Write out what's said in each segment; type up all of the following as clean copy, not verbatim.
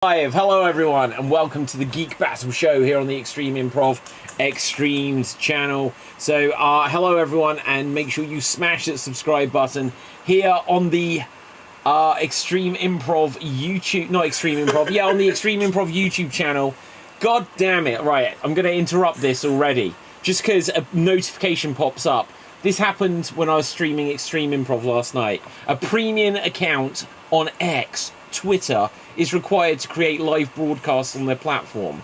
Live. Hello everyone and welcome to the Geek Battle show here on the Extreme Improv Xstreamed channel. So hello everyone, and make sure you smash that subscribe button here on the Extreme Improv YouTube, not Extreme Improv, yeah, on the Extreme Improv YouTube channel. God damn it, right, I'm going to interrupt this already just because a notification pops up. This happened when I was streaming Extreme Improv last night. A premium account on X, Twitter, is required to create live broadcasts on their platform.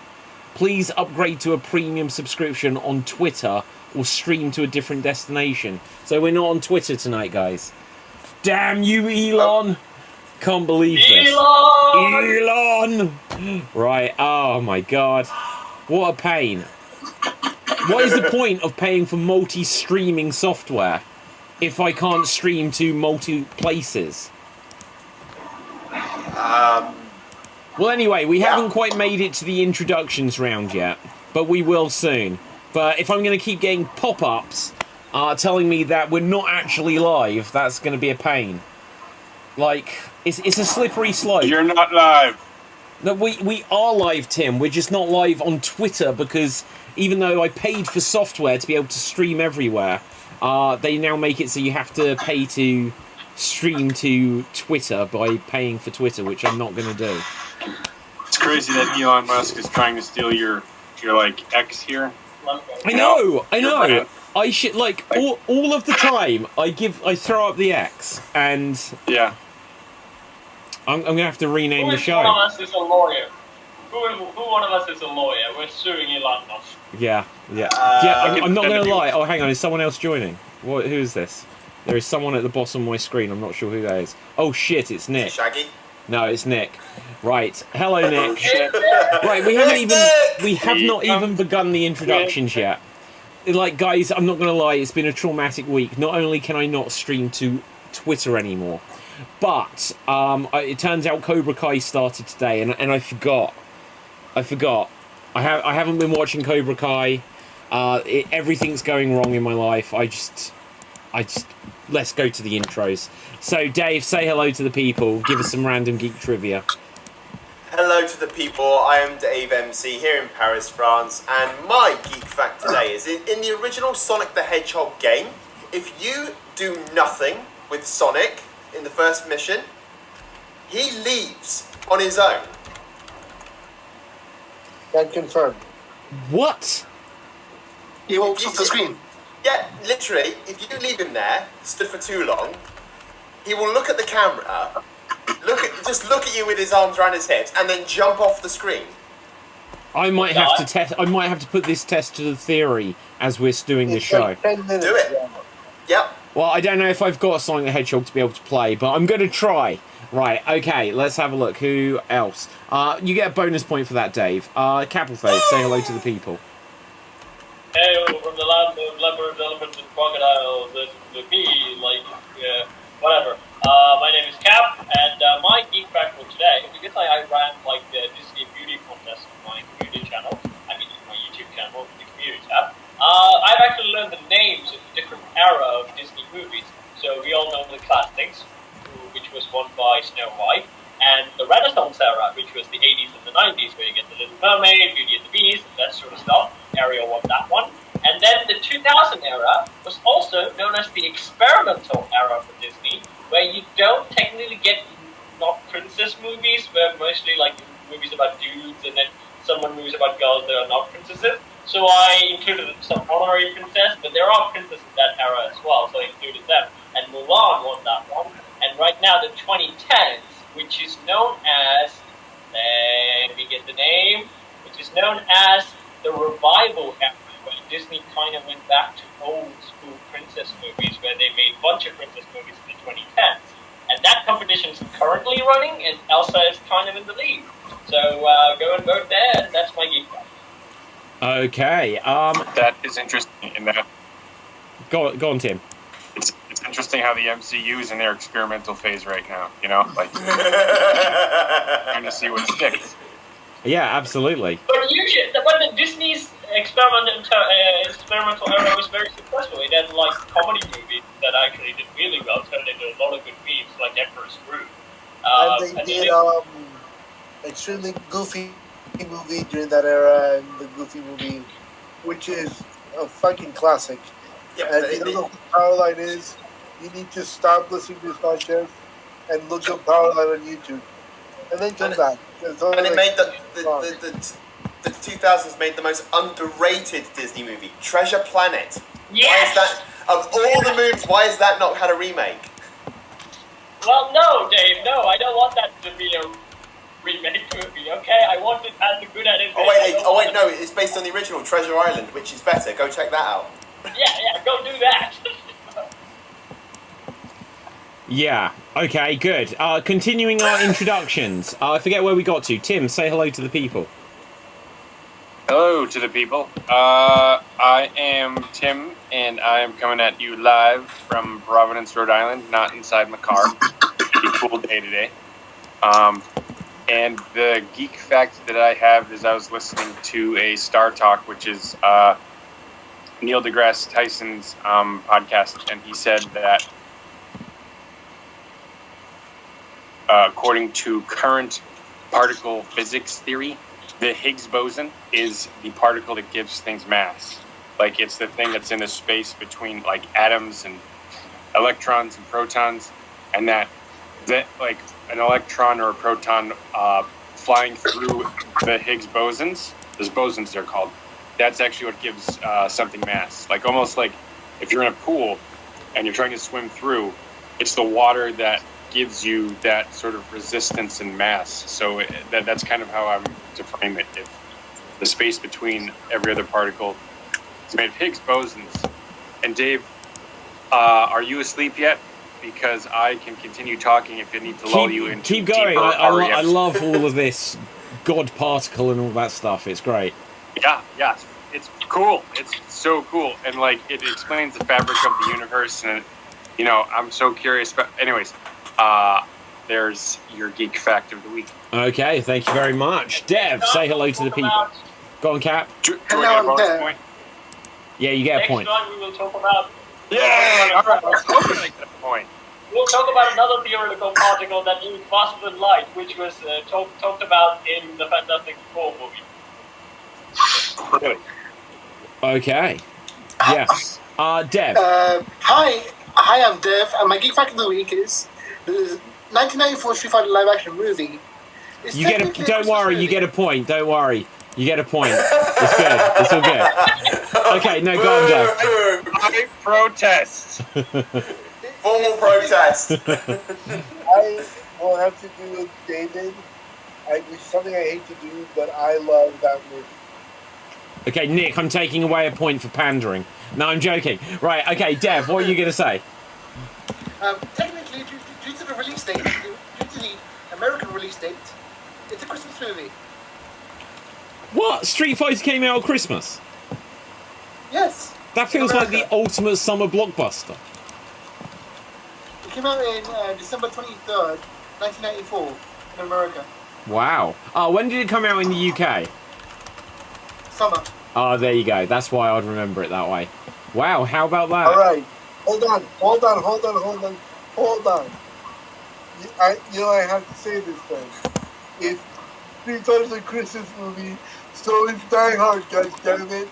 Please upgrade to a premium subscription on Twitter or stream to a different destination. So we're not on Twitter tonight, guys. Damn you, Elon! Can't believe this. Elon! Right, oh my god. What a pain. What is the point of paying for multi-streaming software if I can't stream to multi places? Well, anyway, we haven't quite made it to the introductions round yet, but we will soon. But if I'm going to keep getting pop-ups telling me that we're not actually live, that's going to be a pain. Like, it's a slippery slope. You're not live. No, we are live, Tim. We're just not live on Twitter because even though I paid for software to be able to stream everywhere, they now make it so you have to pay to stream to Twitter by paying for Twitter, which I'm not going to do. It's crazy that Elon Musk is trying to steal your like X here. I know. I should like all of the time. I throw up the X, and yeah, I'm gonna have to rename the show. Who one of us is a lawyer? Who one of us is a lawyer? We're suing Elon Musk. Yeah. I'm not gonna lie. Oh, hang on. Is someone else joining? Who is this? There is someone at the bottom of my screen. I'm not sure who that is. Oh shit! It's Nick. Shaggy? No, it's Nick. Right. Hello, Nick. Right. We have not even begun the introductions yet. Like, guys, I'm not gonna lie. It's been a traumatic week. Not only can I not stream to Twitter anymore, but it turns out Cobra Kai started today, and I forgot. I haven't been watching Cobra Kai. Everything's going wrong in my life. I just let's go to the intros. So Dave, say hello to the people. Give us some random geek trivia. Hello to the people. I am Dave MC here in Paris, France, and my geek fact today is in the original Sonic the Hedgehog game, if you do nothing with Sonic in the first mission, he leaves on his own. Can confirm. What? He walks off the screen. Yeah, literally, if you leave him there, stood for too long, he will look at the camera, just look at you with his arms around his hips, and then jump off the screen. I might have to test. I might have to put this test to the theory as we're doing the show. Like 10 minutes. Do it. Yep. Well, I don't know if I've got Sonic the Hedgehog to be able to play, but I'm going to try. Right, okay, let's have a look. Who else? You get a bonus point for that, Dave. Capelface, say hello to the people. Hey, from the land of leopards, elephants, and crocodiles, and the bee, whatever. My name is Cap, and my geek fact for today, because I ran like the Disney beauty contest on my community channel, my YouTube channel, the community tab, I've actually learned the names of the different era of Disney movies. So we all know the classics, which was won by Snow White, and the Renaissance era, which was the 80s and the 90s, where you get the Little Mermaid, Beauty and the Beast, that sort of stuff. Ariel won that one. And then the 2000 era was also known as the experimental era for Disney, where you don't technically get not princess movies, where mostly like movies about dudes, and then some movies about girls that are not princesses. So I included some honorary princess, but there are princesses in that era as well, so I included them. And Mulan won that one. And right now the 2010s, which is known as, let me get the name, which is known as the revival era, where Disney kind of went back to old school princess movies, where they made a bunch of princess movies in the 2010s. And that competition is currently running, and Elsa is kind of in the lead. So go and vote there, and that's my geek fact. Okay. That is interesting. In that, Go on, Tim. it's interesting how the MCU is in their experimental phase right now. You know, like trying to see what sticks. Yeah, absolutely. But usually, when Disney's experimental era was very successful, it had like comedy movies that actually did really well, turned into a lot of good memes, like Emperor's Groove. And they did extremely goofy movie during that era, and the Goofy movie, which is a fucking classic. Yeah, And you don't know who Powerline is, you need to stop listening to this podcast and look up Powerline on YouTube. And then come back. And it made the 2000s made the most underrated Disney movie, Treasure Planet. Yes! Why is that, of all the movies, why has that not had a remake? Well, no, Dave, no, I don't want that to be a remake movie, okay? I want it as a good animation. Oh wait, no, it's based on the original Treasure Island, which is better. Go check that out. Yeah, go do that. Yeah. Okay. Good. Continuing our introductions. I forget where we got to. Tim, say hello to the people. Hello to the people. I am Tim, and I am coming at you live from Providence, Rhode Island, not inside my car. Pretty cool day today. And the geek fact that I have is I was listening to a Star Talk, which is Neil deGrasse Tyson's podcast, and he said that according to current particle physics theory, the Higgs boson is the particle that gives things mass. Like, it's the thing that's in a space between, like, atoms and electrons and protons, and that like, an electron or a proton flying through the Higgs bosons, those bosons they're called, that's actually what gives something mass. Like, almost like if you're in a pool and you're trying to swim through, it's the water that gives you that sort of resistance and mass. So that's kind of how I'm to frame it. If the space between every other particle is made of Higgs bosons. And Dave, are you asleep yet? Because I can continue talking if you need to lull you into keep going. deeper I love all of this God particle and all that stuff. It's great. Yeah, it's cool. It's so cool, and like it explains the fabric of the universe, and you know, I'm so curious. But anyways, there's your geek fact of the week. Okay, thank you very much. Dev, say hello to the people. Go on, Cap. Hello, I'm Dev. Point? Yeah, you get a point. Next time we will talk about... Yay! All right, let's hope I get a point. We'll talk about another theoretical particle that moved faster than light, which was talked about in the Fantastic Four movie. Really? Okay. Yes. Dev. Hi, I'm Dev, and my geek fact of the week is the 1994 Street Fighter live-action movie. You get a. Don't worry. You get a point. Don't worry. You get a point. It's good. It's all good. Okay. No, go on, Dev. I protest. Formal protest. I will have to do with David. It's something I hate to do, but I love that movie. Okay, Nick, I'm taking away a point for pandering. No, I'm joking. Right, okay, Dev, what are you going to say? Technically, due to the release date, due to the American release date, it's a Christmas movie. What? Street Fighter came out at Christmas? Yes. That feels like the ultimate summer blockbuster. It came out in December 23rd, 1994, in America. Wow. When did it come out in the UK? Summer. Oh, there you go. That's why I'd remember it that way. Wow, how about that? All right. Hold on. I have to say this thing. If Street Fighter's a Christmas movie, so is Die Hard, goddammit.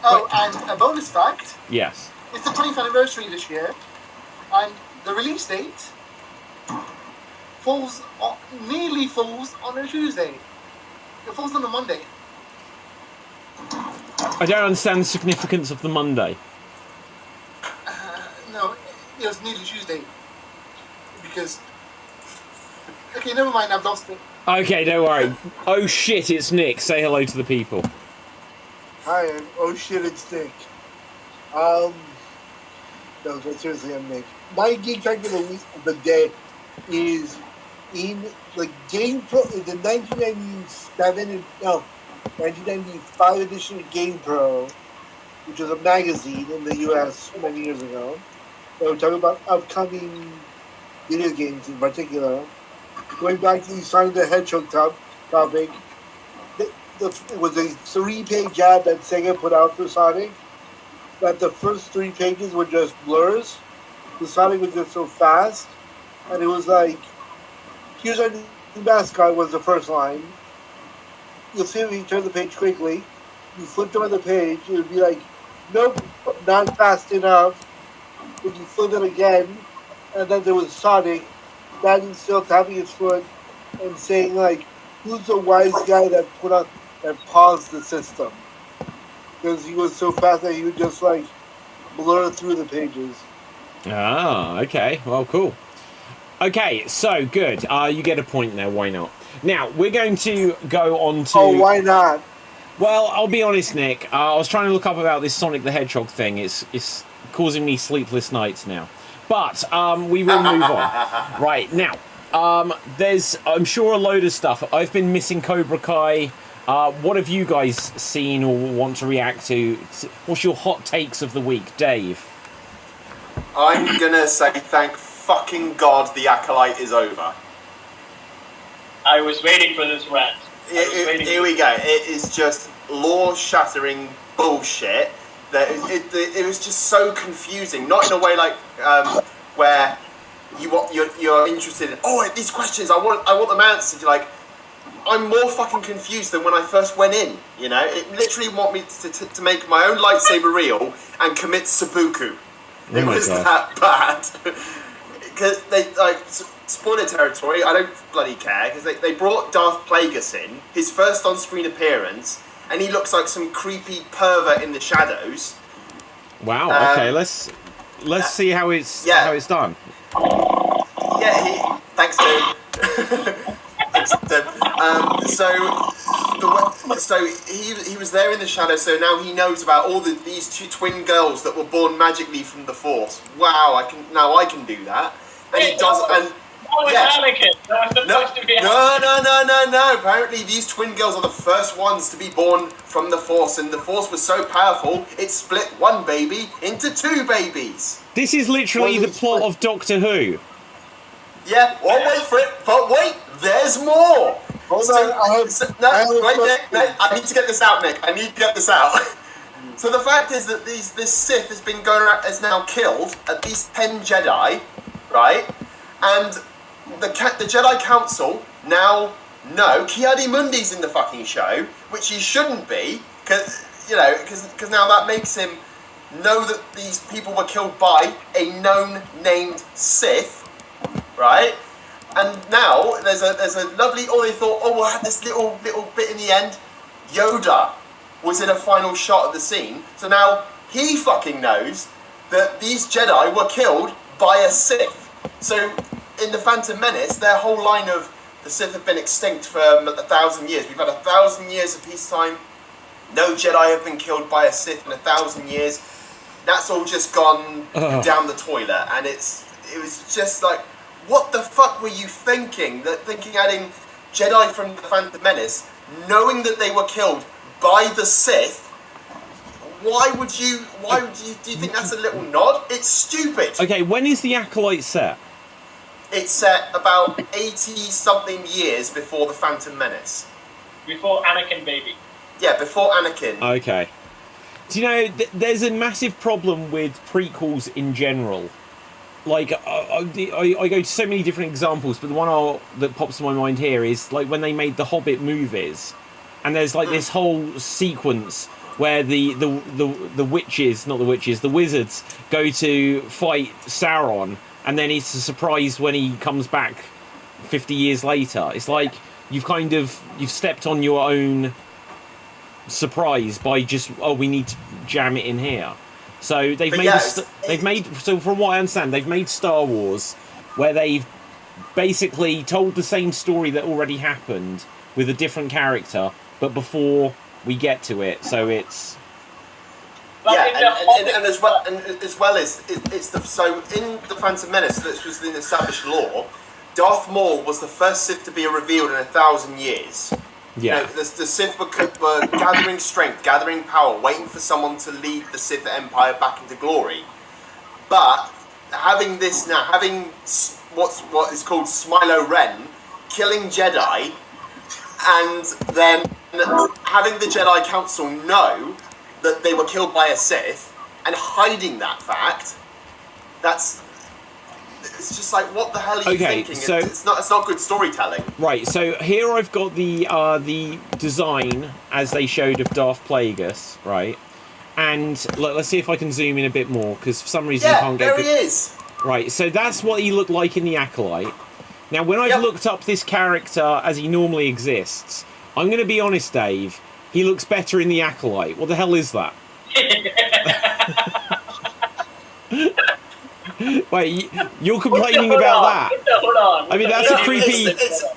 Oh, and a bonus fact. Yes. It's the 20th anniversary this year, and the release date nearly falls on a Tuesday. It falls on a Monday. I don't understand the significance of the Monday. No, it was nearly Tuesday. Because... Okay, never mind, I've lost it. Okay, don't worry. Oh shit, it's Nick. Say hello to the people. Hi, oh shit, it's Nick. No, seriously, I'm Nick. My geek fact of the day is in the the 1995 edition of Game Pro, which was a magazine in the US many years ago. They were talking about upcoming video games in particular. Going back to the Sonic the Hedgehog topic, it was a 3-page ad that Sega put out for Sonic, but the first 3 pages were just blurs. The Sonic was just so fast, and it was like, here's our new the mascot was the first line. You'll see if you turn the page quickly. You flip to the page, it would be like, nope, not fast enough. When you flip it again, and then there was Sonic standing still, tapping his foot, and saying like, "Who's the wise guy that paused the system?" Because he was so fast that he would just like blur through the pages. Ah, okay. Well, cool. Okay, so good. You get a point there. Why not? Now we're going to go on to. Oh, why not? Well, I'll be honest, Nick. I was trying to look up about this Sonic the Hedgehog thing. It's causing me sleepless nights now. But we will move on. Right, now, there's, I'm sure, a load of stuff. I've been missing Cobra Kai. What have you guys seen or want to react to? What's your hot takes of the week, Dave? I'm going to say thank fucking God the Acolyte is over. I was waiting for this rant. Here we go. It is just law-shattering bullshit. That it was just so confusing. Not in a way like where you're interested in. Oh, these questions. I want them answered. You're like, I'm more fucking confused than when I first went in. You know, it literally want me to make my own lightsaber real and commit seppuku. It was that bad. Because they like. Spoiler territory, I don't bloody care, because they brought Darth Plagueis in, his first on-screen appearance, and he looks like some creepy pervert in the shadows. Wow, okay, let's see how it's done. Yeah, thanks, dude. So he was there in the shadows, so now he knows about all these two twin girls that were born magically from the Force. Wow, I can do that. And he does, and Anakin. That was supposed to be No. Apparently these twin girls are the first ones to be born from the Force, and the Force was so powerful, it split one baby into two babies. This is literally the plot of Doctor Who. Yeah, well, wait for it, but wait, there's more! Hold on, I need to get this out, Nick. I need to get this out. So the fact is that this Sith has been going around, has now killed at least 10 Jedi, right? And the Jedi Council now know Ki-Adi-Mundi's in the fucking show, which he shouldn't be, because now that makes him know that these people were killed by a known named Sith, right? And now there's a lovely. Oh, they thought, we'll have this little bit in the end. Yoda was in a final shot of the scene, so now he fucking knows that these Jedi were killed by a Sith. So, in the Phantom Menace, their whole line of the Sith have been extinct for 1,000 years. We've had 1,000 years of peacetime. No Jedi have been killed by a Sith in 1,000 years. That's all just gone down the toilet, and it was just like, what the fuck were you thinking? Thinking adding Jedi from the Phantom Menace, knowing that they were killed by the Sith. Why would you? Do you think that's a little nod? It's stupid. Okay, when is the Acolyte set? It's set about 80-something years before the Phantom Menace. Before Anakin baby. Yeah, before Anakin. Okay. Do you know, there's a massive problem with prequels in general. Like, I go to so many different examples, but the one that pops to my mind here is like when they made the Hobbit movies, and there's like this whole sequence where the wizards go to fight Sauron, and then it's a surprise when he comes back 50 years later. It's like you've stepped on your own surprise by just, we need to jam it in here. So so from what I understand, they've made Star Wars where they've basically told the same story that already happened with a different character, but before we get to it. So it's and as well as so in the Phantom Menace, this was in established lore. Darth Maul was the first Sith to be revealed in 1,000 years. Yeah, the Sith were gathering strength, gathering power, waiting for someone to lead the Sith Empire back into glory. But having what is called Smilo Ren, killing Jedi, and then having the Jedi Council know that they were killed by a Sith, and hiding that fact, it's just like, what the hell are you Okay, thinking? so- It's not good storytelling. Right, so here I've got the design as they showed of Darth Plagueis, right? And let's see if I can zoom in a bit more, because for some reason I Yeah, can't there get... he is. Right, so that's what he looked like in the Acolyte. Now, when I've Yep. looked up this character as he normally exists, I'm going to be honest, Dave, he looks better in the Acolyte. What the hell is that? Wait, you're complaining about that? Hold on. I mean, that's a creepy...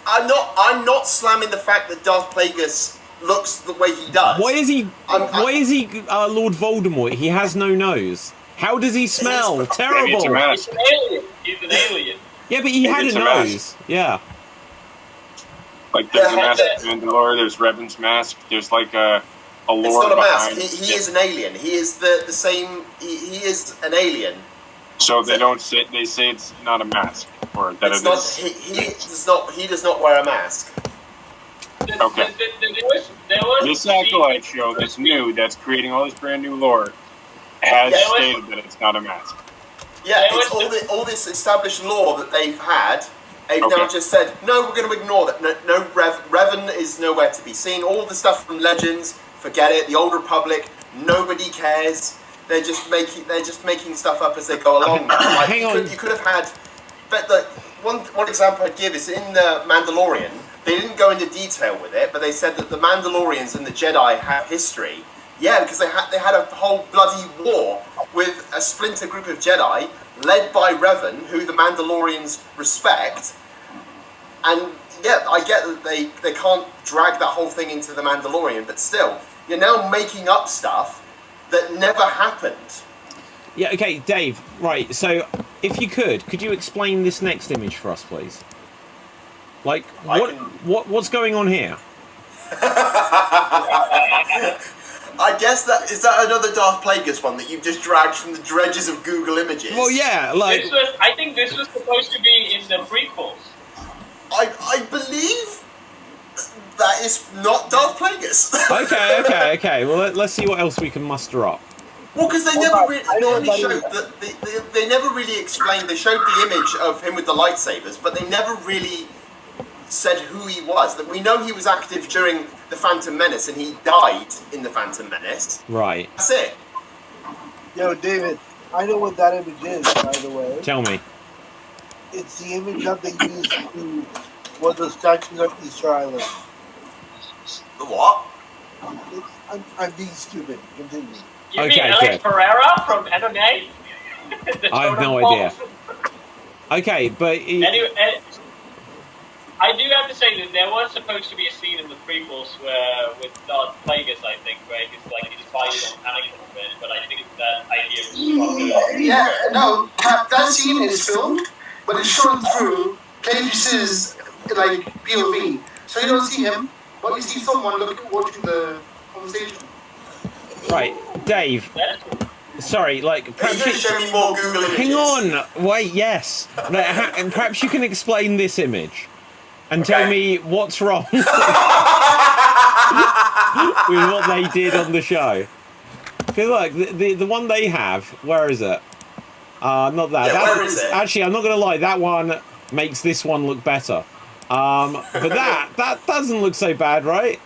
I'm not slamming the fact that Darth Plagueis looks the way he does. Why is he... I'm- Why is he Lord Voldemort? He has no nose. How does he smell? Maybe it's a Terrible. mask. He's an alien. He's an alien. Yeah, but he had a It's a mask. nose. Yeah. Like there's a Yeah, mask of Mandalore, there's Revan's mask, there's like a lore It's not a mask. behind He it. is an alien. He is the same. He is an alien. So they don't say, they say it's not a mask, or that It's it not. is. He does not wear a mask. Okay. There was This Acolyte show that's new, that's creating all this brand new lore, has Yeah. stated that it's not a mask. Yeah, There it's was all this established law that they've had. They've Okay. now just said, no, we're going to ignore that. No, Revan is nowhere to be seen. All the stuff from Legends, forget it. The Old Republic, nobody cares. They're just making stuff up as they go along. Now. Like, Hang on. You could have had, but the one example I'd give is in the Mandalorian. They didn't go into detail with it, but they said that the Mandalorians and the Jedi have history. Yeah, because they had a whole bloody war with a splinter group of Jedi led by Revan, who the Mandalorians respect. And yeah, I get that they can't drag that whole thing into the Mandalorian, but still, you're now making up stuff that never happened. Yeah, okay, Dave, right, so if you could you explain this next image for us, please? Like, what's going on here? I guess that another Darth Plagueis one that you've just dragged from the dredges of Google Images. Well, yeah, like... I think this was supposed to be in the prequels. I believe that is not Darth Plagueis. Okay, well, let's see what else we can muster up. Well, because they Hold never on, really, I they know only about showed it. that they never really explained. They showed the image of him with the lightsabers, but they never really said who he was. That we know he was active during the Phantom Menace, and he died in the Phantom Menace. Right, That's it. Yo, David, I know what that image is, by the way. tell me. It's the image that they used to was the statues of Easter Island. The what? I'm being stupid. Continue. You Okay, mean Alex good. Pereira from MMA? I have no idea. Okay, but... Anyway, I do have to say that there was supposed to be a scene in the prequels where, with Darth Plagueis, I think, where he's fighting on Anakin a bit, but I think that idea was swapped. Yeah, no, that scene is filmed, but it's shown through Plagueis' like POV. So you don't see him, but you see someone watching the conversation. Right, Dave, That's sorry, like... Are you Perhaps going to show me more Google Images? hang on, wait, yes. And perhaps you can explain this image and tell Okay. me what's wrong with what they did on the show. Because look, the one they have, where is it? Not that. Yeah, That's- where is it? Actually, I'm not going to lie, that one makes this one look better. But that doesn't look so bad, right?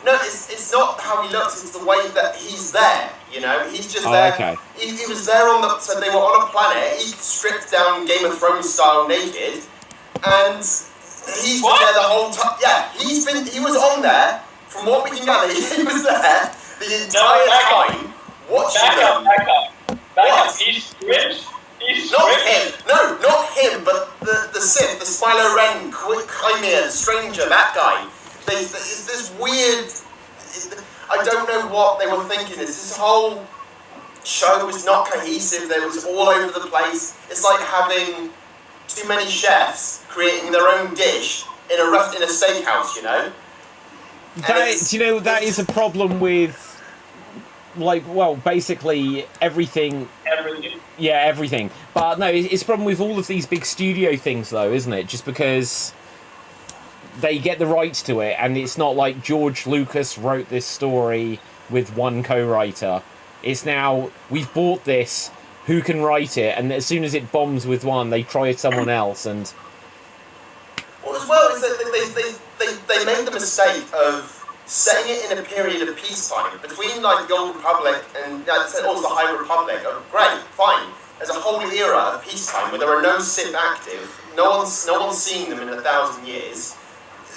No, it's not how he looks. It's the way that he's there. You know, he's just Oh, there. okay. He was there on the. So they were on a planet. He stripped down Game of Thrones style naked, and he's been there the whole time. Yeah, he was on there. From what we can gather, he was there the entire time watching them. Back up. What? He strips. Not him. No, not him. But the Sith, the Spylo Ren, Chimera, the Stranger, that guy. It's this weird. I don't know what they were thinking. This whole show was not cohesive. It was all over the place. It's like having too many chefs creating their own dish in a steakhouse. You know. Do you know that is a problem with, like, well, basically everything. Everything. Yeah, everything. But no, it's a problem with all of these big studio things, though, isn't it? Just because they get the rights to it, and it's not like George Lucas wrote this story with one co-writer. It's now, we've bought this, who can write it, and as soon as it bombs with one, they try someone else, and... Well, as well, is that they made the mistake of setting it in a period of peacetime between like the Old Republic and also the High Republic. Great, fine. There's a whole era of peacetime where there are no Sith active. No one's seen them in 1,000 years.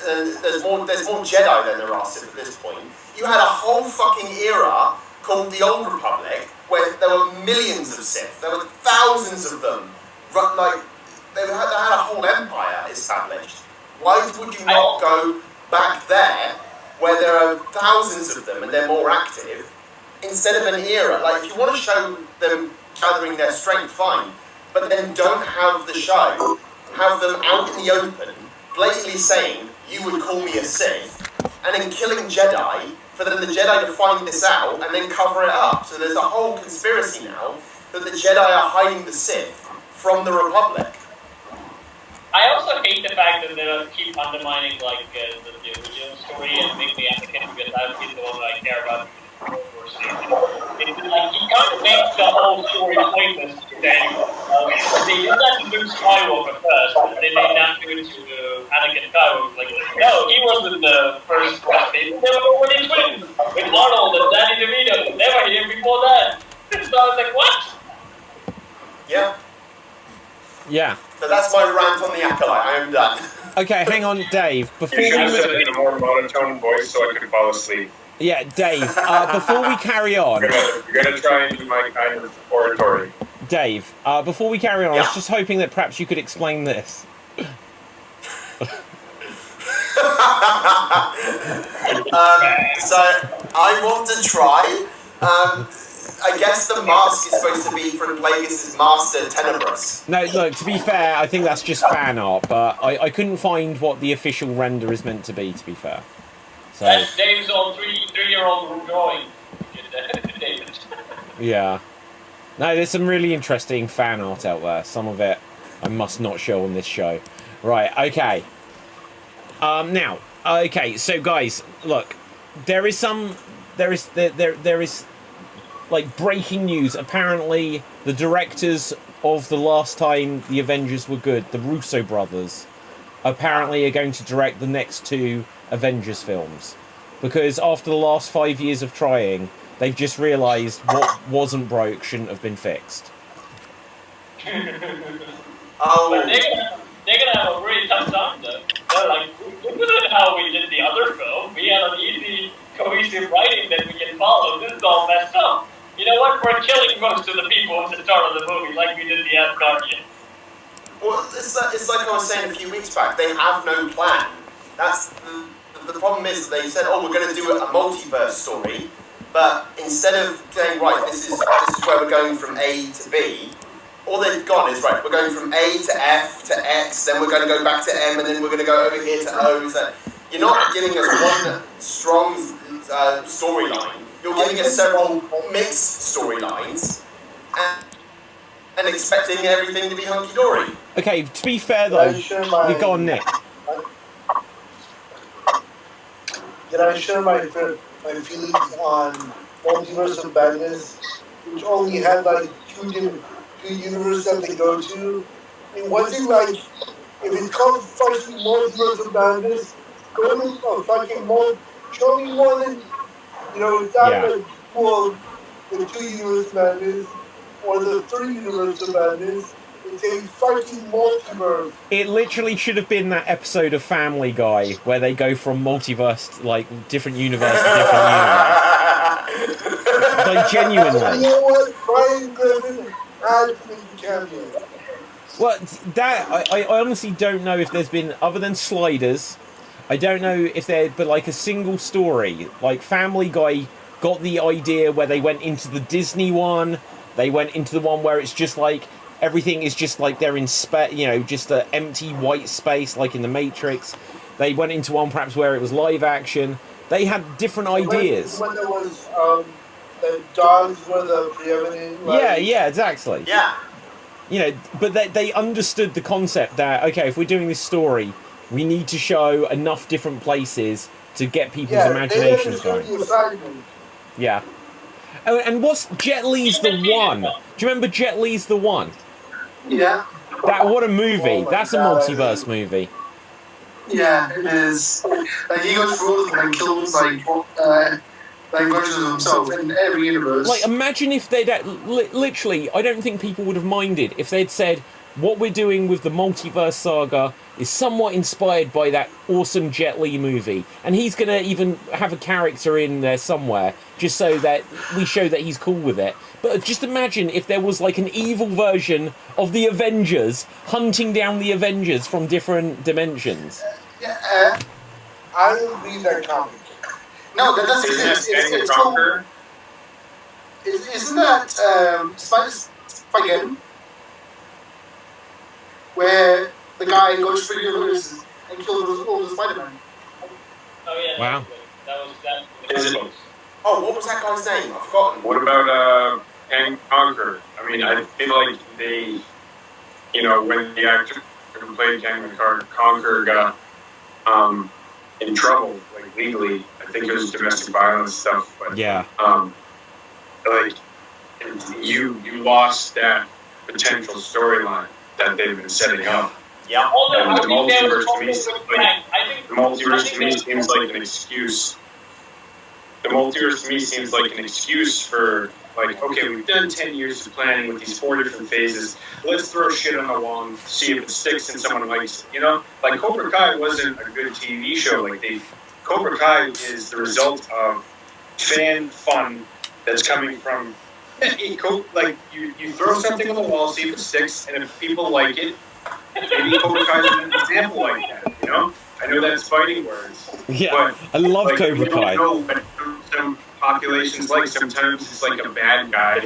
And there's more Jedi than there are Sith at this point. You had a whole fucking era called the Old Republic where there were millions of Sith. There were thousands of them. Like they had a whole empire established. Why would you not go back there where there are thousands of them and they're more active, instead of an era? Like, if you want to show them gathering their strength, fine, but then don't have the show, have them out in the open, blatantly saying, you would call me a Sith, and then killing Jedi, for then the Jedi to find this out and then cover it up. So there's a whole conspiracy now that the Jedi are hiding the Sith from the Republic. I also hate the fact that they keep undermining like the original story and make me advocate because I've been the one that I care about. It's like he kind of makes the whole story pointless to Daniel. They did that to Luke Skywalker first, but then they now do it to Anakin Skywalker. Like, no, he wasn't the first president. They were already twins with Arnold and Danny DeVito. They were here before that. So I was like, what? Yeah. Yeah. So that's my rant on the Acolyte. I am done. Okay, hang on, Dave. Before You should have we... said it in a more monotone voice so I could fall asleep. Yeah, Dave, before we carry on... You're gonna try and do my kind of oratory. Dave, before we carry on, I was just hoping that perhaps you could explain this. So, I want to try. I guess the mask is supposed to be from Plagueis' master, Tenebrous. No, look, to be fair, I think that's just fan art, but I couldn't find what the official render is meant to be fair. So, That's Dave's old three-year-old drawing. David. yeah. No, there's some really interesting fan art out there. Some of it I must not show on this show. Right, okay. Now, okay, so guys, look, there is like breaking news. Apparently, the directors of the last time the Avengers were good, the Russo brothers, apparently are going to direct the next 2 Avengers films. Because after the last 5 years of trying, they've just realised what wasn't broke shouldn't have been fixed. Oh. But they're gonna have a really tough time though. They're like, look at how we did the other film. We had an easy, cohesive writing that we can follow. This is all messed up. You know what? We're killing most of the people at the start of the movie, like we did the Asgardian. Well, it's like I was saying a few weeks back. They have no plan. That's the problem is that they said, oh, we're going to do a multiverse story, but instead of saying, right, this is where we're going from A to B, all they've gone is, right, we're going from A to F to X, then we're going to go back to M, and then we're going to go over here to O. So you're not giving us one strong storyline. You're giving us several mixed storylines, and expecting everything to be hunky-dory. Okay, to be fair though, you go on, Nick. Did I share my feelings on Multiverse of Madness, which only had like two universes that they go to? I mean, was it like, if it's called fucking Multiverse of Madness, go to a fucking show me more than, it's not like cool, the 2 universe madness or the 3 universe of madness. It's a fucking multiverse. It literally should have been that episode of Family Guy where they go from multiverse, like different universe to different universe. Like genuinely. You know what? Brian Griffin had to make the cameo. Well, that I honestly don't know if there's been, other than Sliders, I don't know if there, but like a single story, like Family Guy got the idea where they went into the Disney one, they went into the one where it's just like, everything is just like they're in just an empty white space like in the Matrix. They went into one perhaps where it was live action. They had different ideas. When there was the dogs were the preeminent. Yeah, exactly. Yeah. But they understood the concept that, okay, if we're doing this story, we need to show enough different places to get people's imaginations going. Yeah. Oh, and what's Jet Li's The One? Do you remember Jet Li's The One? Yeah. What a movie! Oh That's a God. multiverse movie. Yeah, it is. Like he goes through and kills like versions of himself in every universe. Like, imagine if they'd literally. I don't think people would have minded if they'd said what we're doing with the multiverse saga is somewhat inspired by that awesome Jet Li movie, and he's gonna even have a character in there somewhere just so that we show that he's cool with it. But just imagine if there was like an evil version of the Avengers hunting down the Avengers from different dimensions. Yeah. I didn't read that comic. No, that doesn't Isn't that exist. Stand It's Conquer? isn't that Spider-Man? Where the guy goes through universes and kills all the Spider-Man. Oh yeah. Wow. That Is was it? Oh, what was that guy's name? I've forgotten. What about Stand Conquer? I mean, I feel like they, when the actor who played Stand Conquer got in trouble, like legally, I think it was domestic violence stuff. But Yeah. like you lost that potential storyline that they've been setting up. Yeah. Also, And I the think there was multiverse to me also seems with like Frank. I think the multiverse I to me think seems like an excuse. The multiverse to me seems like an excuse for, like, okay, we've done 10 years of planning with these 4 different phases. Let's throw shit on the wall and see if it sticks and someone likes it. Like Cobra Kai wasn't a good TV show. Like Cobra Kai is the result of fan fun that's coming from. Like you throw something on the wall, see if it sticks, and if people like it, maybe Cobra Kai is an example like that. I know that's fighting words. Yeah, but, I love like, Cobra you don't Kai. know what some populations like. Sometimes it's like a bad guy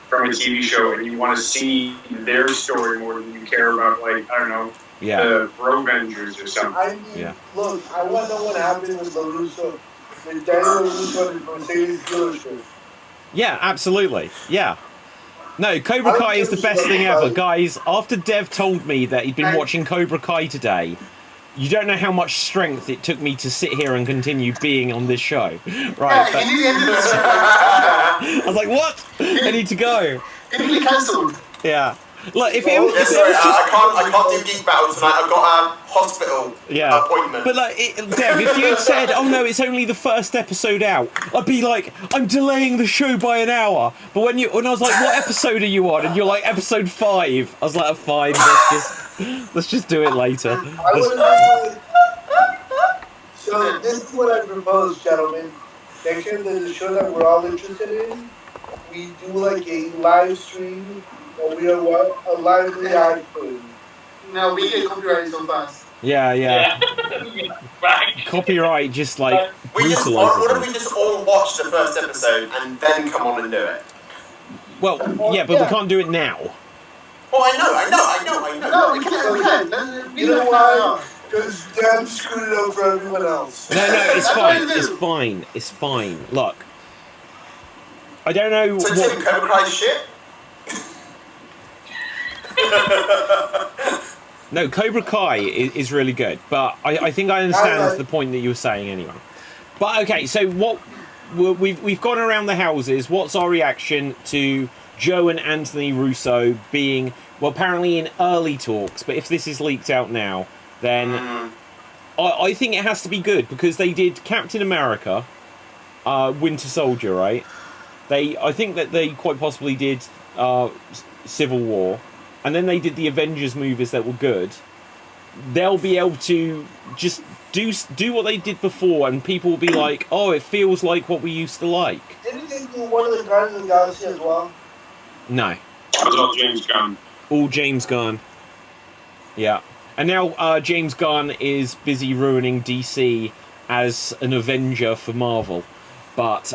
from a TV show, and you want to see their story more than you care about, like, I don't know, Yeah. the Avengers or something. I mean, Yeah. look, I want to know what happened with the Russo, with Daniel Russo and Mercedes dealership. Yeah, absolutely. Yeah. No, Cobra Kai is the best thing ever. Guys, after Dev told me that he'd been watching Cobra Kai today, you don't know how much strength it took me to sit here and continue being on this show. Right. Yeah, he ended it. I was like, what? I need to go. It really cancelled. Yeah. Look, if it Yeah, was sorry, just... I can't do Geek Battle tonight. I've got a hospital appointment. But like, Dev, if you'd said, "Oh no, it's only the first episode out," I'd be like, "I'm delaying the show by an hour." But when I was like, "What episode are you on?" and you're like, "Episode 5," I was like, "Fine, let's just do it later." I would have like, so this is what I propose, gentlemen. Next year, the show that we're all interested in, we do like a live stream, or we do a live reaction. No, we get copyrighted so fast. Yeah. Yeah. Right. Copyright just like What if brutalizes we me. just all watch the first episode and then come on and do it? Well, yeah, but we can't do it now. Oh, I know. No, we can. You know why? Because Dan screwed it up for everyone else. No, it's fine. It's fine. Look, I don't know So what. Tim, Cobra Kai shit? No, Cobra Kai is really good, but I think I understand the point that you were saying anyway. But okay, so what we've gone around the houses. What's our reaction to Joe and Anthony Russo being, well, apparently in early talks, but if this is leaked out now, then I think it has to be good, because they did Captain America, Winter Soldier, right? I think that they quite possibly did Civil War, and then they did the Avengers movies that were good. They'll be able to just do what they did before, and people will be like, "Oh, it feels like what we used to like." Didn't they do one of the Guardians of the Galaxy as well? No, That was all James Gunn. all James Gunn. Yeah, and now James Gunn is busy ruining DC as an Avenger for Marvel. But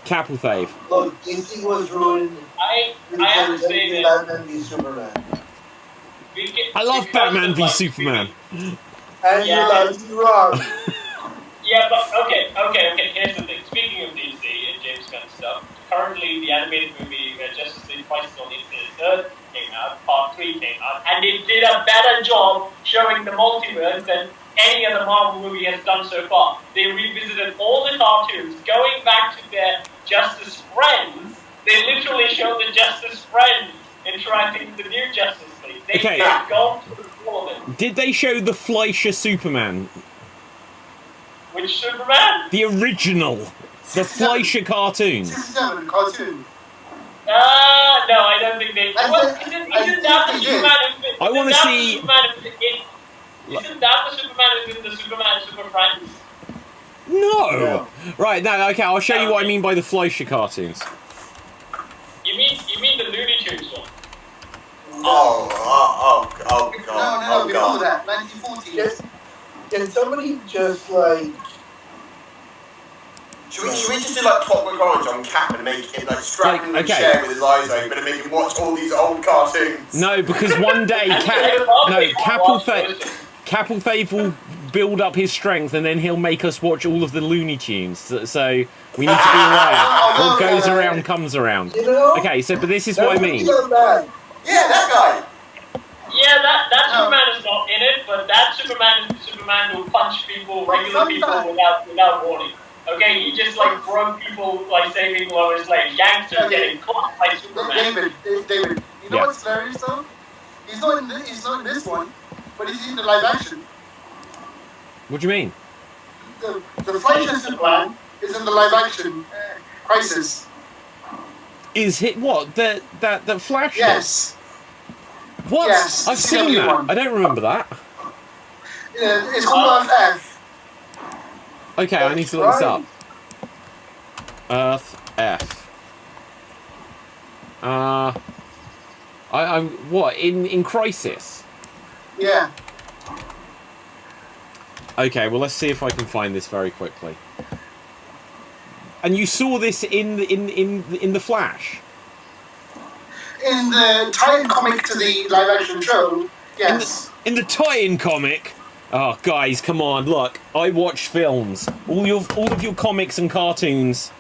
Capelthave. Look, DC was ruined. I have to say that Batman v Superman. I love Batman v Superman. And Yeah. you're like, you're wrong. Yeah, but okay. Here's the thing. Speaking of DC and James Gunn stuff, currently the animated movie Justice League Crisis on Infinite Earth came out, Part 3 came out, and it did a better job showing the multiverse than any other Marvel movie has done so far. They revisited all the cartoons, going back to their Justice Friends. They literally showed the Justice Friends interacting with the new Justice League. They've gone through all of it. Did they show the Fleischer Superman? Which Superman? The original. The Fleischer cartoon. 67 cartoon. No, I don't think they. Well, isn't that the Superman? I want to see. Isn't that the Superman who's in the Superman Super Friends? No. Right. No. Okay. I'll show you what I mean by the Fleischer cartoons. You mean the Looney Tunes one? Oh god. No, before that, 1940s. Can somebody just like? Should we just do like Clockwork Orange on Cap and make him like strap him in a chair with his eyes open and make him watch all these old cartoons? No, because one day Cap will build up his strength and then he'll make us watch all of the Looney Tunes. So we need to be aware. What goes around comes around. You know? Okay, so but this is what I mean. Yeah, that guy. Yeah, that Superman is not in it, but that Superman is the Superman who punched people, regular people, without warning. Okay, he just like broke people, like saying people over his legs. Gangsters getting caught by Superman. David, you know what's hilarious though? He's not in this one, but he's in the live action. What do you mean? The Fleischer Superman is in the live action Crisis. Is it what? That Flash? Yes. What? Yes, I've seen that. one. I don't remember that. It's called Earth F. Okay, I need to look this up. Earth F. I'm what in Crisis? Yeah. Okay, well let's see if I can find this very quickly. And you saw this in the Flash? In the tie-in comic to the live-action show, yes. In the tie-in comic. Oh, guys, come on! Look, I watch films. All of your comics and cartoons.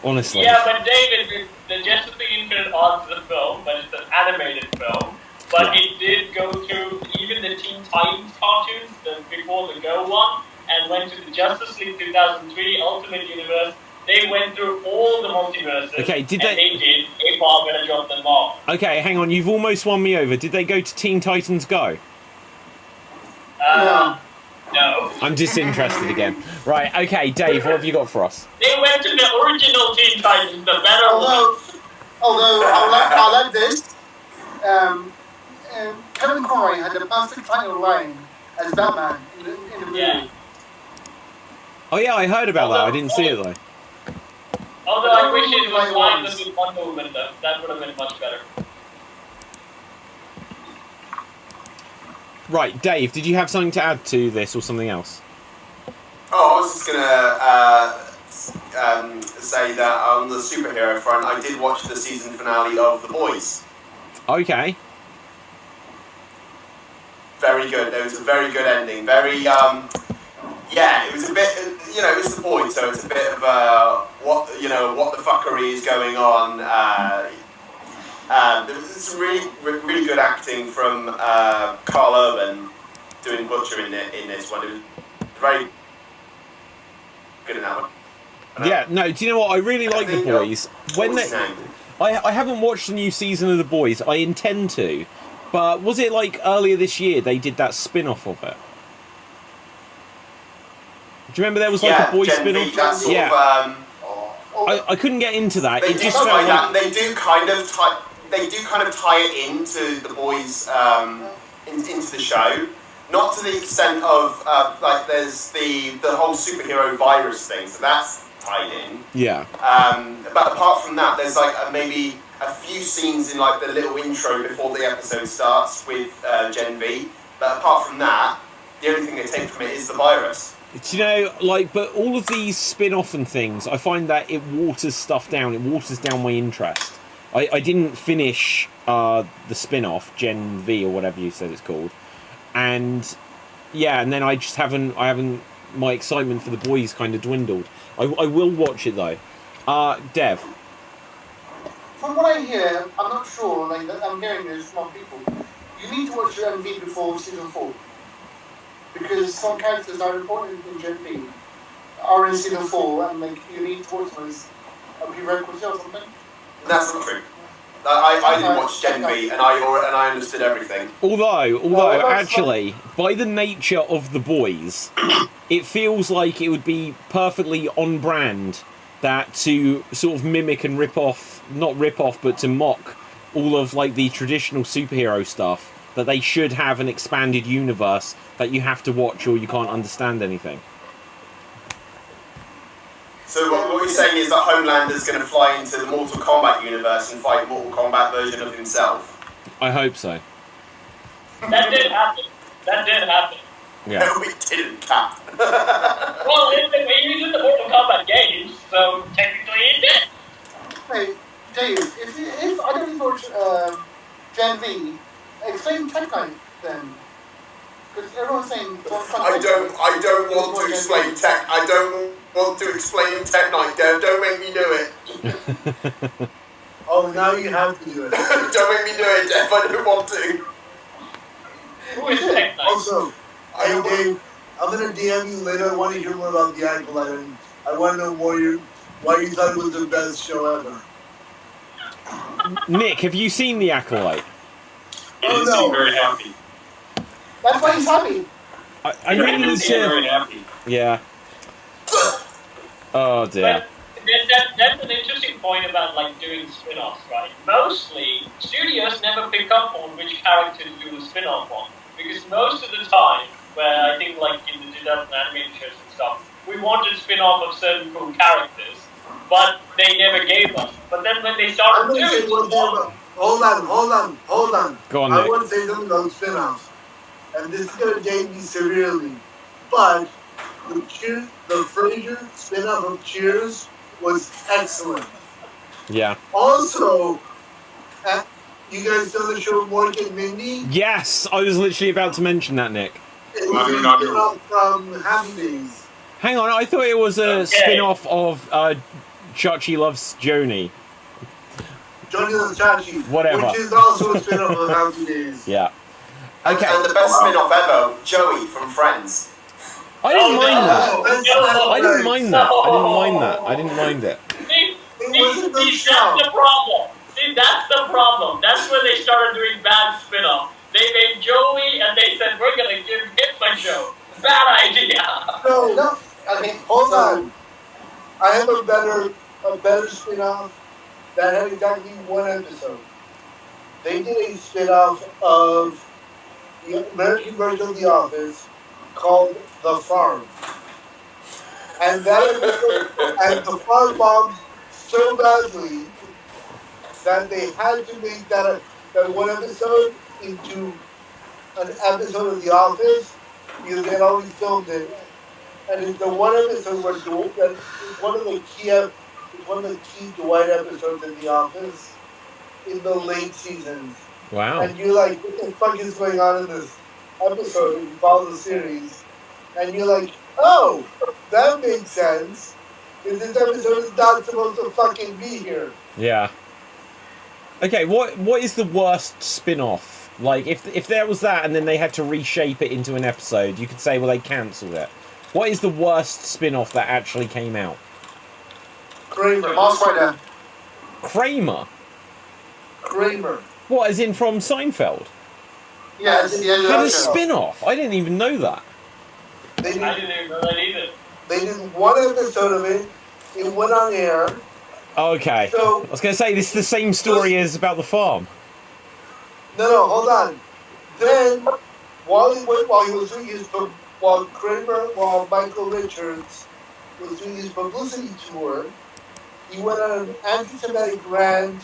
Honestly. Yeah, but David, the Justice League Infinite Odds the film, but it's an animated film. But it did go through even the Teen Titans cartoons before the Go one, and went to the Justice League 2003 Ultimate Universe. They went through all the multiverses. Okay, did they did. If I'm gonna drop them off. Okay, hang on. You've almost won me over. Did they go to Teen Titans Go? No. I'm disinterested again. Right, okay, Dave, what have you got for us? They went to the original Teen Titans, the better one. Although I like this. Kevin Conroy had the perfect final line as Batman in the movie. Yeah. Oh yeah, I heard about that. I didn't see it though. Although I wish it was lined up with Wonder Woman, though. That would have been much better. Right, Dave, did you have something to add to this or something else? Oh, I was just gonna say that on the superhero front, I did watch the season finale of The Boys. Okay. Very good. There was a very good ending. Very, yeah, it was a bit, it was The Boys, so it's a bit of what the fuckery is going on. There was some really good acting from Carl Urban doing Butcher in this one. It was very good in that one. Yeah, no, do you know what? I really like The Boys. I haven't watched the new season of The Boys. I intend to. But was it like earlier this year they did that spin-off of it? Do you remember there was like a boy spin-off? Yeah. I couldn't get into that. It just felt like they do kind of tie it into The Boys into the show. Not to the extent of like there's the whole superhero virus thing, so that's tied in. Yeah. But apart from that, there's like maybe a few scenes in like the little intro before the episode starts with Gen V. But apart from that, the only thing they take from it is the virus. Do you know, like, but all of these spin-off and things, I find that it waters stuff down. It waters down my interest. I didn't finish the spin-off, Gen V or whatever you said it's called. And yeah, and then I haven't, my excitement for The Boys kind of dwindled. I will watch it though. Dev. From what I hear, I'm not sure, like, I'm hearing this from people. You need to watch Gen V before season 4. because some characters are important in Gen V are in season 4, and like you need to watch them as a prerequisite or something. That's not true. I didn't watch Gen V, and I understood everything. Although actually, by the nature of the boys, it feels like it would be perfectly on brand that to sort of mimic and not rip off, but to mock all of like the traditional superhero stuff, that they should have an expanded universe that you have to watch or you can't understand anything. So what you're saying is that Homelander's going to fly into the Mortal Kombat universe and fight Mortal Kombat version of himself? I hope so. That did happen. Yeah. No, it didn't, Cap. Well, we used in the Mortal Kombat games, so technically it did. Hey, Dave, if I don't watch Gen V, explain Tech Knight then. Because everyone's saying... I don't want to explain Tech... I don't want to explain Tech Knight, Dev. Don't make me do it. Oh, now you have to do it. Don't make me do it, Dev. I don't want to. Who is Tech Knight? Also, hey Dave, I'm gonna DM you later. I want to hear more about the Acolyte, and I want to know why you thought it was the best show ever. Nick, have you seen The Acolyte? He didn't seem very happy. That's why he's happy. I really need very to... happy. Yeah. Oh dear. But that's an interesting point about like doing spin-offs, right? Mostly, studios never pick up on which characters do the spin-off on. Because most of the time, where I think like in the 2000 animated shows and stuff, we wanted spin-off of certain cool characters, but they never gave us. But then when they started doing Hold on. Go on, I Nick. want to say something about spin-offs. And this is going to date me severely. But the Frasier spin-off of Cheers was excellent. Yeah. Also, you guys saw the show Mork and Mindy? Yes, I was literally about to mention that, Nick. It was a spin-off from Happy Days. Hang on, I thought it was a spin-off of Chachi Loves Joni. Johnny the Chachi. Whatever. Which is also a spin-off of Happy Days. Yeah. Okay. And the best spin-off ever, Joey from Friends. I didn't mind that. I didn't Nice. mind that. I didn't mind it. See, that's the problem. That's the problem. That's where they started doing bad spin-off. They made Joey and they said, we're going to give him a show. Bad idea. No. Okay, hold on. I have a better spin-off that had exactly one episode. They did a spin-off of the American version of The Office called The Farm. And that episode, and The Farm bombed so badly that they had to make that one episode into an episode of The Office because they had already filmed it. And it's the one episode where it's one of the key Dwight episodes in The Office in the late seasons. Wow. And you're like, what the fuck is going on in this episode? You follow the series, and you're like, oh, that makes sense. Because this episode is not supposed to fucking be here. Yeah. Okay, what is the worst spin-off? Like, if there was that and then they had to reshape it into an episode, you could say, well, they cancelled it. What is the worst spin-off that actually came out? Kramer. Mouse Rider. Kramer? Kramer. What, as in from Seinfeld? Yes, yeah, Had a yeah. spin-off? I didn't even know that. They I did, didn't even know that either. they did one episode of it. It went on air. Okay. So- I was going to say, this is the same story as about the farm. No, hold on. Then, while Michael Richards was doing his publicity tour, he went on an anti-Semitic rant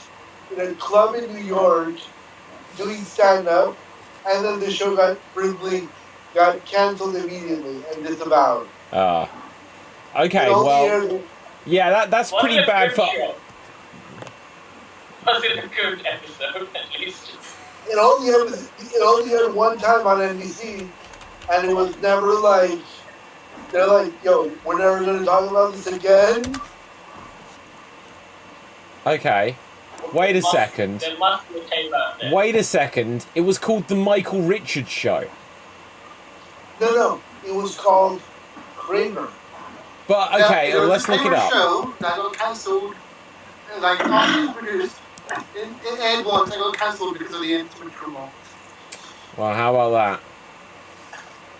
in a club in New York, doing stand-up, and then the show got canceled immediately and disavowed. Okay, It only well, aired- yeah, that's Was pretty it a bad good for... show? Was it a good episode, at least? It only aired one time on NBC, and it was never like, they're like, yo, we're never going to talk about this again. Okay. Wait a second. There must be a tape out there. Wait a second. It was called The Michael Richards Show. No, it was called Kramer. But Yeah, okay, there was let's a look it Kramer up. show that got cancelled, like after it was produced. It aired once and got cancelled because of the intimate rumor. Well, how about